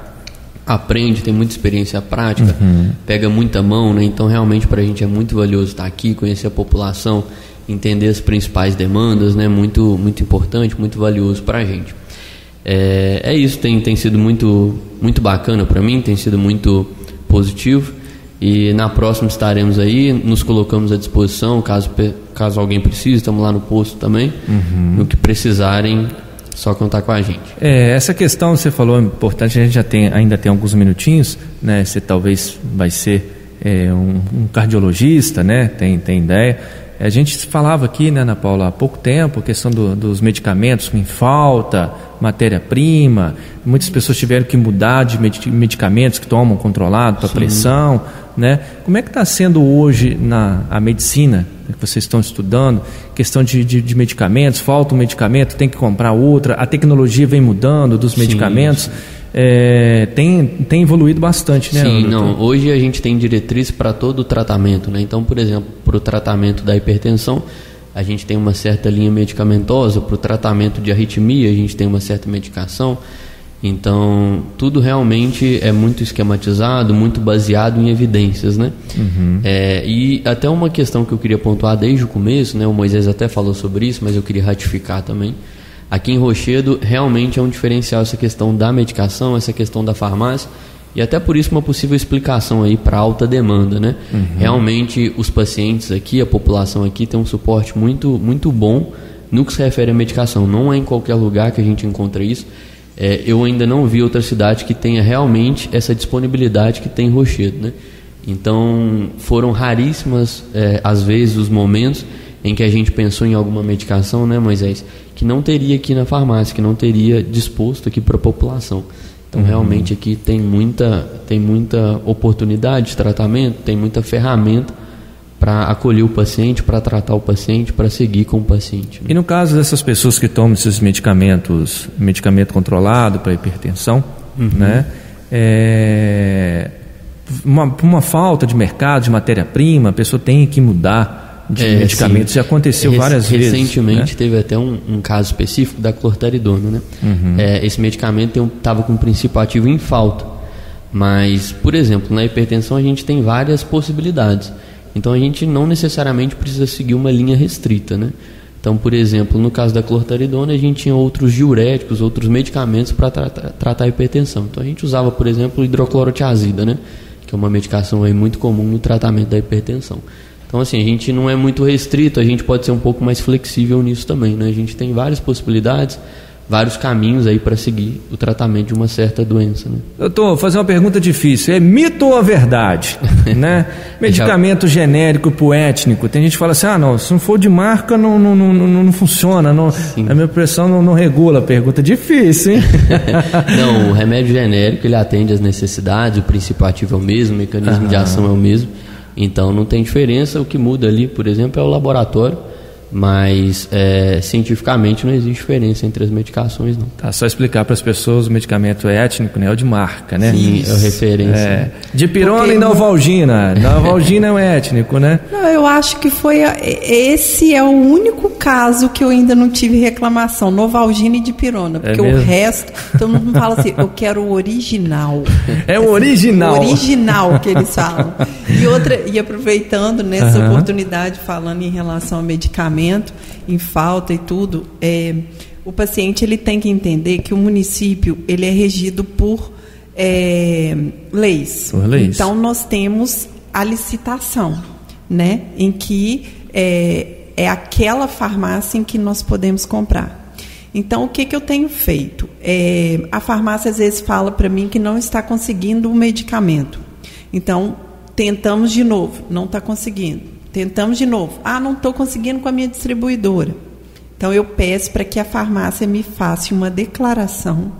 aprende, tem muita experiência prática, pega muita mão, né? Então realmente para a gente é muito valioso estar aqui, conhecer a população, entender as principais demandas, né? Muito importante, muito valioso para a gente. Isso, tem sido muito bacana para mim, tem sido muito positivo, e na próxima estaremos aí, nos colocamos à disposição, caso alguém precise, estamos lá no posto também, no que precisarem, só contar com a gente. Essa questão você falou é importante, a gente ainda tem alguns minutinhos, né? Você talvez vai ser um cardiologista, né? Tem ideia. A gente falava aqui, né, Ana Paula, há pouco tempo, a questão dos medicamentos em falta, matéria-prima, muitas pessoas tiveram que mudar de medicamentos que tomam controlado para pressão, né? Como é que está sendo hoje a medicina que vocês estão estudando, questão de medicamentos, falta um medicamento, tem que comprar outra, a tecnologia vem mudando dos medicamentos. Tem evoluído bastante, né? Sim, hoje a gente tem diretriz para todo o tratamento, né? Então, por exemplo, para o tratamento da hipertensão, a gente tem uma certa linha medicamentosa, para o tratamento de arritmia, a gente tem uma certa medicação. Então, tudo realmente é muito esquematizado, muito baseado em evidências, né? E até uma questão que eu queria pontuar desde o começo, né? O Moisés até falou sobre isso, mas eu queria ratificar também. Aqui em Rochedo realmente é um diferencial essa questão da medicação, essa questão da farmácia, e até por isso uma possível explicação aí para alta demanda, né? Realmente os pacientes aqui, a população aqui tem um suporte muito, muito bom no que se refere à medicação. Não é em qualquer lugar que a gente encontra isso. Eu ainda não vi outra cidade que tenha realmente essa disponibilidade que tem em Rochedo, né? Então foram raríssimas às vezes os momentos em que a gente pensou em alguma medicação, né, Moisés, que não teria aqui na farmácia, que não teria disposto aqui para a população. Então realmente aqui tem muita oportunidade de tratamento, tem muita ferramenta para acolher o paciente, para tratar o paciente, para seguir com o paciente, né? E no caso dessas pessoas que tomam esses medicamento controlado para hipertensão, né, uma falta de mercado, de matéria-prima, a pessoa tem que mudar de medicamentos, já aconteceu várias vezes. Recentemente, né? Teve até um caso específico da clortaridona, né? Esse medicamento estava com princípio ativo em falta, mas, por exemplo, na hipertensão a gente tem várias possibilidades, então a gente não necessariamente precisa seguir uma linha restrita, né? Então, por exemplo, no caso da clortaridona a gente tinha outros diuréticos, outros medicamentos para tratar a hipertensão. Então a gente usava, por exemplo, hidroclorotiazida, né? Que é uma medicação aí muito comum no tratamento da hipertensão. Então, assim, a gente não é muito restrito, a gente pode ser um pouco mais flexível nisso também, né? A gente tem várias possibilidades, vários caminhos aí para seguir o tratamento de uma certa doença, né? Doutor, vou fazer uma pergunta difícil, é mito ou a verdade? Né? Medicamento genérico pro étnico, tem gente que fala assim, não, se não for de marca não funciona, a minha pressão não regula. Pergunta difícil, hein? Não, o remédio genérico ele atende às necessidades, o princípio ativo é o mesmo, o mecanismo de ação é o mesmo. Então não tem diferença, o que muda ali, por exemplo, é o laboratório, Mas cientificamente não existe diferença entre as medicações, não. Tá, só explicar para as pessoas, o medicamento é étnico, né? É o de marca, né? Sim, é referência. Dipirona e Novalgina. Novalgina é um étnico, né? Não, eu acho que esse é o único caso que eu ainda não tive reclamação, Novalgina e Dipirona, porque o resto, todo mundo fala assim, eu quero o original. É o original. O original que eles falam. E aproveitando nessa oportunidade, falando em relação ao medicamento, em falta e tudo, o paciente ele tem que entender que o município ele é regido por leis. Por leis. Então nós temos a licitação, né, em que é aquela farmácia em que nós podemos comprar. Então o que eu tenho feito? A farmácia às vezes fala para mim que não está conseguindo o medicamento. Então tentamos de novo, não está conseguindo. Tentamos de novo. Não estou conseguindo com a minha distribuidora. Então, eu peço para que a farmácia me faça uma declaração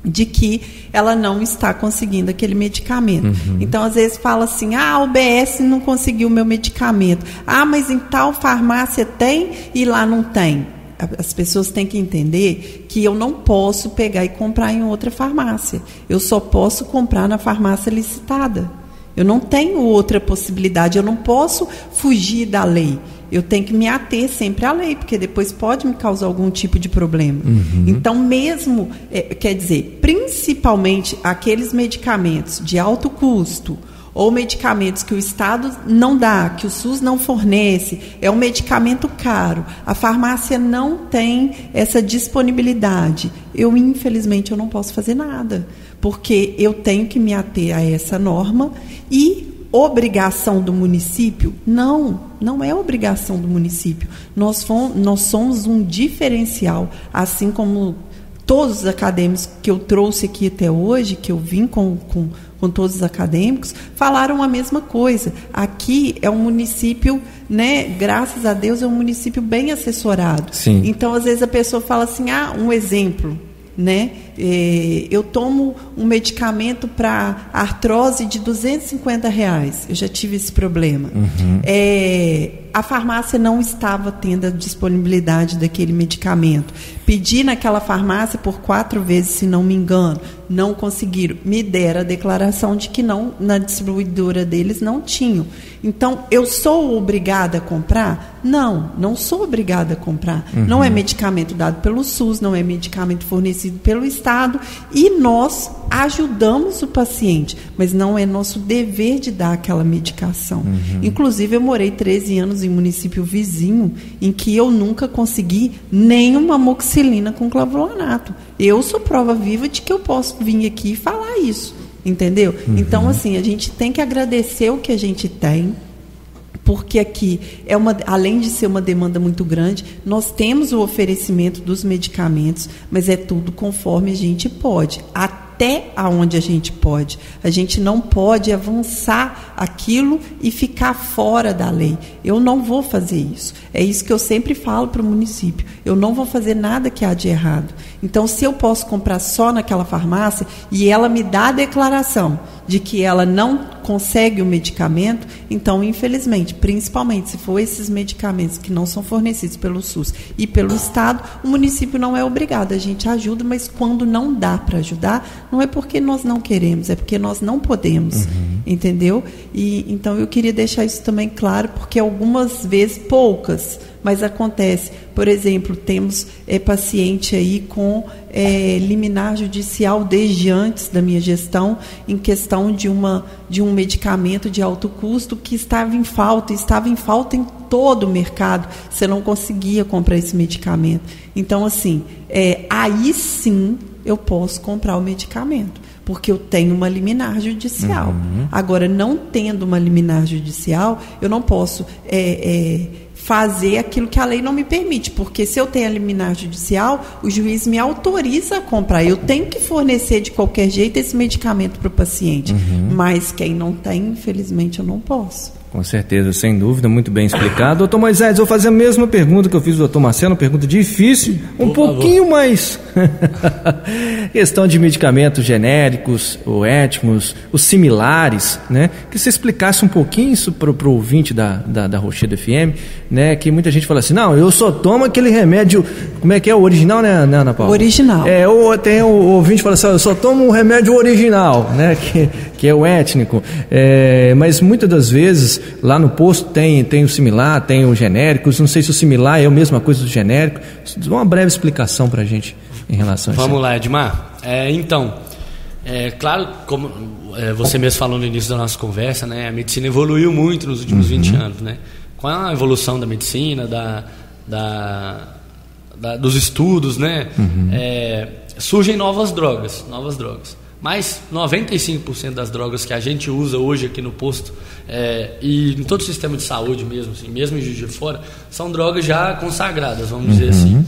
de que ela não está conseguindo aquele medicamento. Então, às vezes, fala assim, a UBS não conseguiu o meu medicamento. Mas em tal farmácia tem e lá não tem. As pessoas têm que entender que eu não posso pegar e comprar em outra farmácia. Eu só posso comprar na farmácia licitada. Eu não tenho outra possibilidade, eu não posso fugir da lei. Eu tenho que me ater sempre à lei, porque depois pode me causar algum tipo de problema. Então, mesmo, quer dizer, principalmente aqueles medicamentos de alto custo ou medicamentos que o Estado não dá, que o SUS não fornece, é um medicamento caro, a farmácia não tem essa disponibilidade. Infelizmente, eu não posso fazer nada, porque eu tenho que me ater a essa norma. E obrigação do município? Não é obrigação do município. Nós somos um diferencial, assim como todos os acadêmicos que eu trouxe aqui até hoje, que eu vim com todos os acadêmicos, falaram a mesma coisa. Aqui é um município, né, graças a Deus, é um município bem assessorado. Sim. Então, às vezes a pessoa fala assim, um exemplo, né? Eu tomo um medicamento para artrose de R$250. Eu já tive esse problema. A farmácia não estava tendo a disponibilidade daquele medicamento. Pedi naquela farmácia por 4 vezes, se não me engano. Não conseguiram. Me deram a declaração de que não, na distribuidora deles não tinham. Então, eu sou obrigada a comprar? Não sou obrigada a comprar. Não é medicamento dado pelo SUS, não é medicamento fornecido pelo Estado, e nós ajudamos o paciente, mas não é nosso dever de dar aquela medicação. Inclusive, eu morei 13 anos em município vizinho, em que eu nunca consegui nenhuma amoxicilina com clavulanato. Eu sou prova viva de que eu posso vir aqui e falar isso. Entendeu? Então, assim, a gente tem que agradecer o que a gente tem, porque aqui, além de ser uma demanda muito grande, nós temos o oferecimento dos medicamentos, mas é tudo conforme a gente pode, até aonde a gente pode. A gente não pode avançar aquilo e ficar fora da lei. Eu não vou fazer isso. É isso que eu sempre falo para o município. Eu não vou fazer nada que há de errado. Então, se eu posso comprar só naquela farmácia e ela me dá a declaração de que ela não consegue o medicamento, então, infelizmente, principalmente se for esses medicamentos que não são fornecidos pelo SUS e pelo Estado, o município não é obrigado. A gente ajuda, mas quando não dá para ajudar, não é porque nós não queremos, é porque nós não podemos, entendeu? E então eu queria deixar isso também claro, porque algumas vezes, poucas, mas acontece. Por exemplo, temos paciente aí com liminar judicial desde antes da minha gestão, em questão de um medicamento de alto custo que estava em falta em todo o mercado. Você não conseguia comprar esse medicamento. Então, assim, aí sim eu posso comprar o medicamento, porque eu tenho uma liminar judicial. Agora, não tendo uma liminar judicial, eu não posso fazer aquilo que a lei não me permite, porque se eu tenho a liminar judicial, o juiz me autoriza a comprar. Eu tenho que fornecer de qualquer jeito esse medicamento para o paciente, mas quem não tem, infelizmente, eu não posso. Com certeza, sem dúvida, muito bem explicado. Doutor Moisés, eu vou fazer a mesma pergunta que eu fiz ao doutor Marcelo, uma pergunta difícil, pouquinho mais. Questão de medicamentos genéricos, ou étnicos, os similares, né? Que você explicasse um pouquinho isso para o ouvinte da Rochedo FM, né? Que muita gente fala assim, não, eu só tomo aquele remédio, como é que é, o original, né, Ana Paula? Original. Tem o ouvinte que fala assim, eu só tomo o remédio original, né? Que é o étnico. Mas muitas das vezes, lá no posto tem o similar, tem o genérico, não sei se o similar é a mesma coisa do genérico. Dá uma breve explicação para a gente em relação a isso. Vamos lá, Edmar. Claro, como você mesmo falou no início da nossa conversa, né, a medicina evoluiu muito nos últimos 20 anos, né? Com a evolução da medicina, dos estudos, né, surgem novas drogas. Mas 95% das drogas que a gente usa hoje aqui no posto e em todo o sistema de saúde mesmo, assim, mesmo em Juiz de Fora, são drogas já consagradas, vamos dizer assim.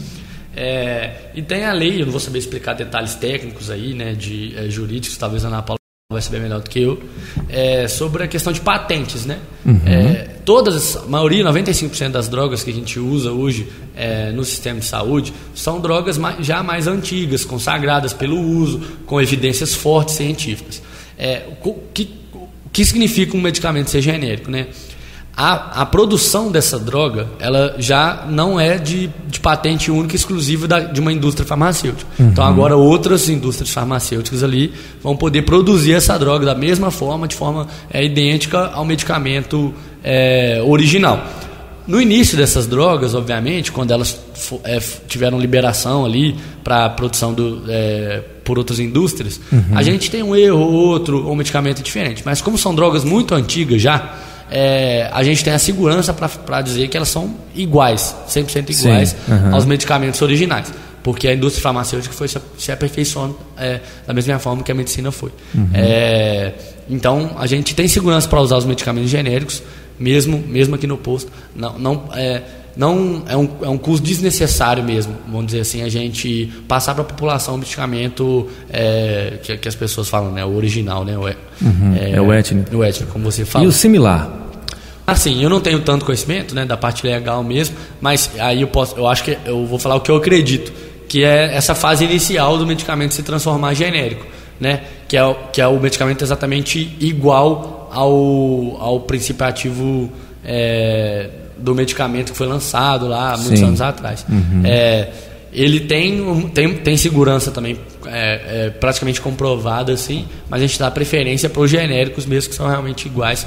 E tem a lei, eu não vou saber explicar detalhes técnicos aí, né, jurídicos, talvez a Ana Paula vai saber melhor do que eu, sobre a questão de patentes, né? A maioria, 95% das drogas que a gente usa hoje no sistema de saúde são drogas já mais antigas, consagradas pelo uso, com evidências fortes científicas. O que significa um medicamento ser genérico, né? A produção dessa droga, ela já não é de patente única e exclusiva de uma indústria farmacêutica. Então agora outras indústrias farmacêuticas ali vão poder produzir essa droga da mesma forma, de forma idêntica ao medicamento original. No início dessas drogas, obviamente, quando elas tiveram liberação ali para produção por outras indústrias, a gente tem um erro ou outro, ou um medicamento diferente. Mas como são drogas muito antigas já, a gente tem a segurança para dizer que elas são iguais, 100% iguais aos medicamentos originais, porque a indústria farmacêutica foi se aperfeiçoando da mesma forma que a medicina foi. Então a gente tem segurança para usar os medicamentos genéricos, mesmo aqui no posto. Não é um custo desnecessário mesmo, vamos dizer assim, a gente passar para a população um medicamento que as pessoas falam, né, o original, né, o étnico. O étnico, como você fala. E o similar? Assim, eu não tenho tanto conhecimento, né, da parte legal mesmo, mas aí eu acho que eu vou falar o que eu acredito, que é essa fase inicial do medicamento se transformar genérico, né, que é o medicamento exatamente igual ao princípio ativo do medicamento que foi lançado lá muitos anos atrás. Ele tem segurança também praticamente comprovada, assim, mas a gente dá preferência para os genéricos mesmo, que são realmente iguais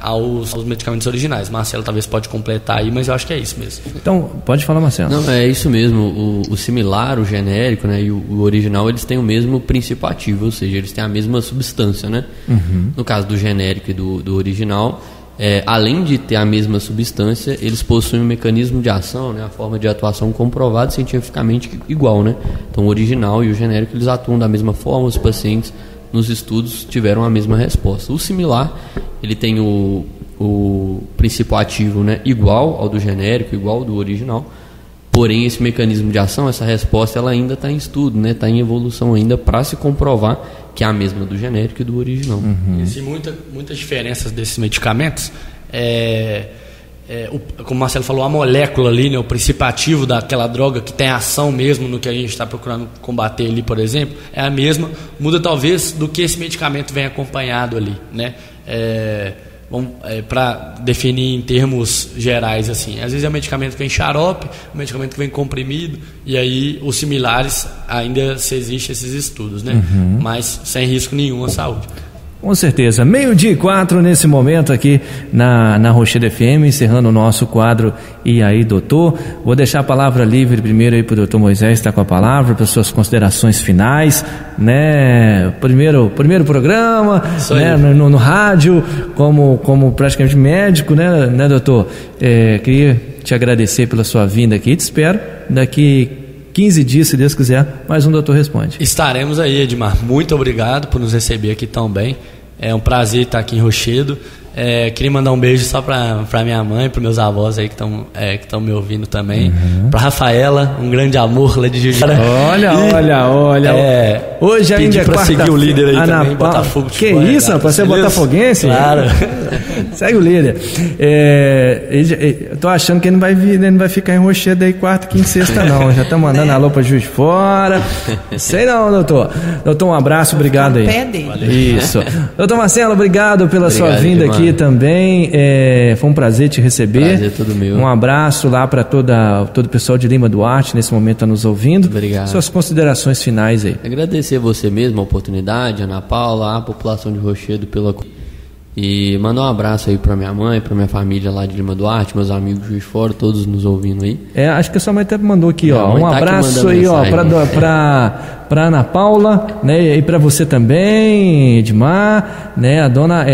aos medicamentos originais. Marcelo talvez pode completar aí, mas eu acho que é isso mesmo. Então, pode falar, Marcelo. Não, é isso mesmo. O similar, o genérico, né, e o original, eles têm o mesmo princípio ativo, ou seja, eles têm a mesma substância, né? No caso do genérico e do original, além de ter a mesma substância, eles possuem um mecanismo de ação, né, a forma de atuação comprovado cientificamente igual, né? Então o original e o genérico, eles atuam da mesma forma, os pacientes nos estudos tiveram a mesma resposta. O similar, ele tem o princípio ativo, né, igual ao do genérico, igual ao do original, porém esse mecanismo de ação, essa resposta, ela ainda está em estudo, né, está em evolução ainda para se comprovar que é a mesma do genérico e do original. Existem muitas diferenças desses medicamentos. Como o Marcelo falou, a molécula ali, né, o princípio ativo daquela droga que tem ação mesmo no que a gente está procurando combater ali, por exemplo, é a mesma, muda talvez do que esse medicamento vem acompanhado ali, né? Para definir em termos gerais, assim, às vezes é um medicamento que vem xarope, um medicamento que vem comprimido, e aí os similares ainda se existem esses estudos, né? Mas sem risco nenhum à saúde. Com certeza. 12:04 nesse momento aqui na Rochedo FM, encerrando o nosso quadro E aí, doutor? Vou deixar a palavra livre primeiro aí para o doutor Moisés, está com a palavra, para suas considerações finais, né? Primeiro programa, né? No rádio, como praticamente médico, né, doutor? Queria te agradecer pela sua vinda aqui, te espero daqui 15 dias, se Deus quiser, mais um doutor responde. Estaremos aí, Edmar. Muito obrigado por nos receber aqui tão bem. É um prazer estar aqui em Rochedo. Queria mandar um beijo só pra minha mãe, pros meus avós aí que estão me ouvindo também. Pra Rafaela, um grande amor lá de Juiz. Olha. Hoje ainda é pra seguir o líder aí também, Botafogo. Que isso, rapaz? Você é botafoguense? Claro. Segue o líder. Eu tô achando que ele não vai ficar em Rochedo aí quarta, quinta e sexta, não. Já tá mandando alô pra Juiz de Fora. Sei não, doutor. Doutor, um abraço, obrigado aí. Pé dele. Isso. Doutor Marcelo, obrigado pela sua vinda aqui também. Foi um prazer te receber. Prazer todo meu. Um abraço lá para todo o pessoal de Lima Duarte, nesse momento tá nos ouvindo. Obrigado. Suas considerações finais aí. Agradecer você mesmo a oportunidade, Ana Paula, a população de Rochedo e mandar um abraço aí pra minha mãe, pra minha família lá de Lima Duarte, meus amigos de Juiz de Fora, todos nos ouvindo aí. Acho que a sua mãe até mandou aqui, ó. Um abraço aí, ó, pra Ana Paula, né? E pra você também, Edmar, né? A dona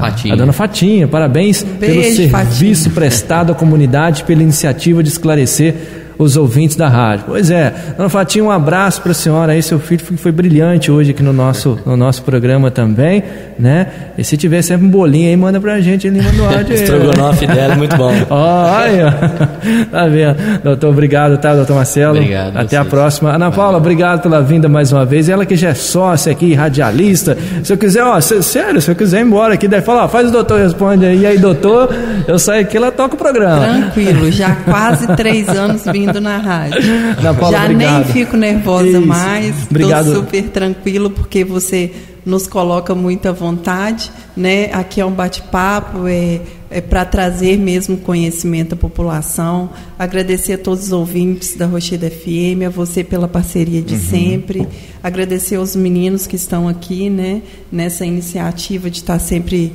Fatinha. A dona Fatinha. Parabéns pelo serviço prestado à comunidade, pela iniciativa de esclarecer os ouvintes da rádio. Pois é, dona Fatinha, um abraço para a senhora aí, seu filho foi brilhante hoje aqui no nosso programa também, né? E se tiver sempre um bolinho aí, manda pra gente ali no áudio. Estrogonofe dela, muito bom. Olha, tá vendo? Doutor, obrigado, tá, doutor Marcelo? Obrigado. Até a próxima. Ana Paula, obrigado pela vinda mais uma vez. Ela que já é sócia aqui, radialista. Se eu quiser, sério, se eu quiser ir embora aqui, deve falar, faz o doutor, responde aí. E aí, doutor, eu saio aqui, ela toca o programa. Tranquilo, já quase 3 anos vindo na rádio. Ana Paula, já obrigado. Nem fico nervosa mais. Obrigado. Estou super tranquilo porque você nos coloca muita vontade, né? Aqui é um bate-papo, é para trazer mesmo conhecimento à população. Agradecer a todos os ouvintes da Rochedo FM, a você pela parceria de sempre. Agradecer aos meninos que estão aqui, né? Nessa iniciativa de estar sempre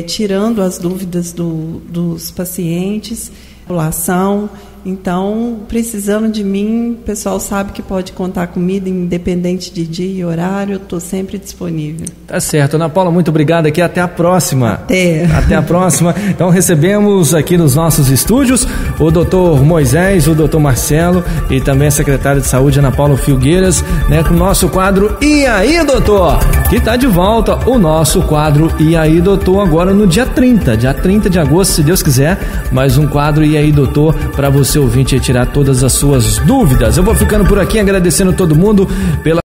tirando as dúvidas dos pacientes, população. Então, precisando de mim, o pessoal sabe que pode contar comigo, independente de dia e horário, eu estou sempre disponível. Tá certo. Ana Paula, muito obrigado aqui, até a próxima. Até a próxima. Então, recebemos aqui nos nossos estúdios o doutor Moisés, o doutor Marcelo e também a secretária de saúde, Ana Paula Filgueiras, né, com o nosso quadro E aí, doutor? Que tá de volta o nosso quadro E aí, doutor, agora no dia 30 de agosto, se Deus quiser, mais um quadro E aí, doutor, para você ouvinte tirar todas as suas dúvidas. Eu vou ficando por aqui agradecendo todo mundo pela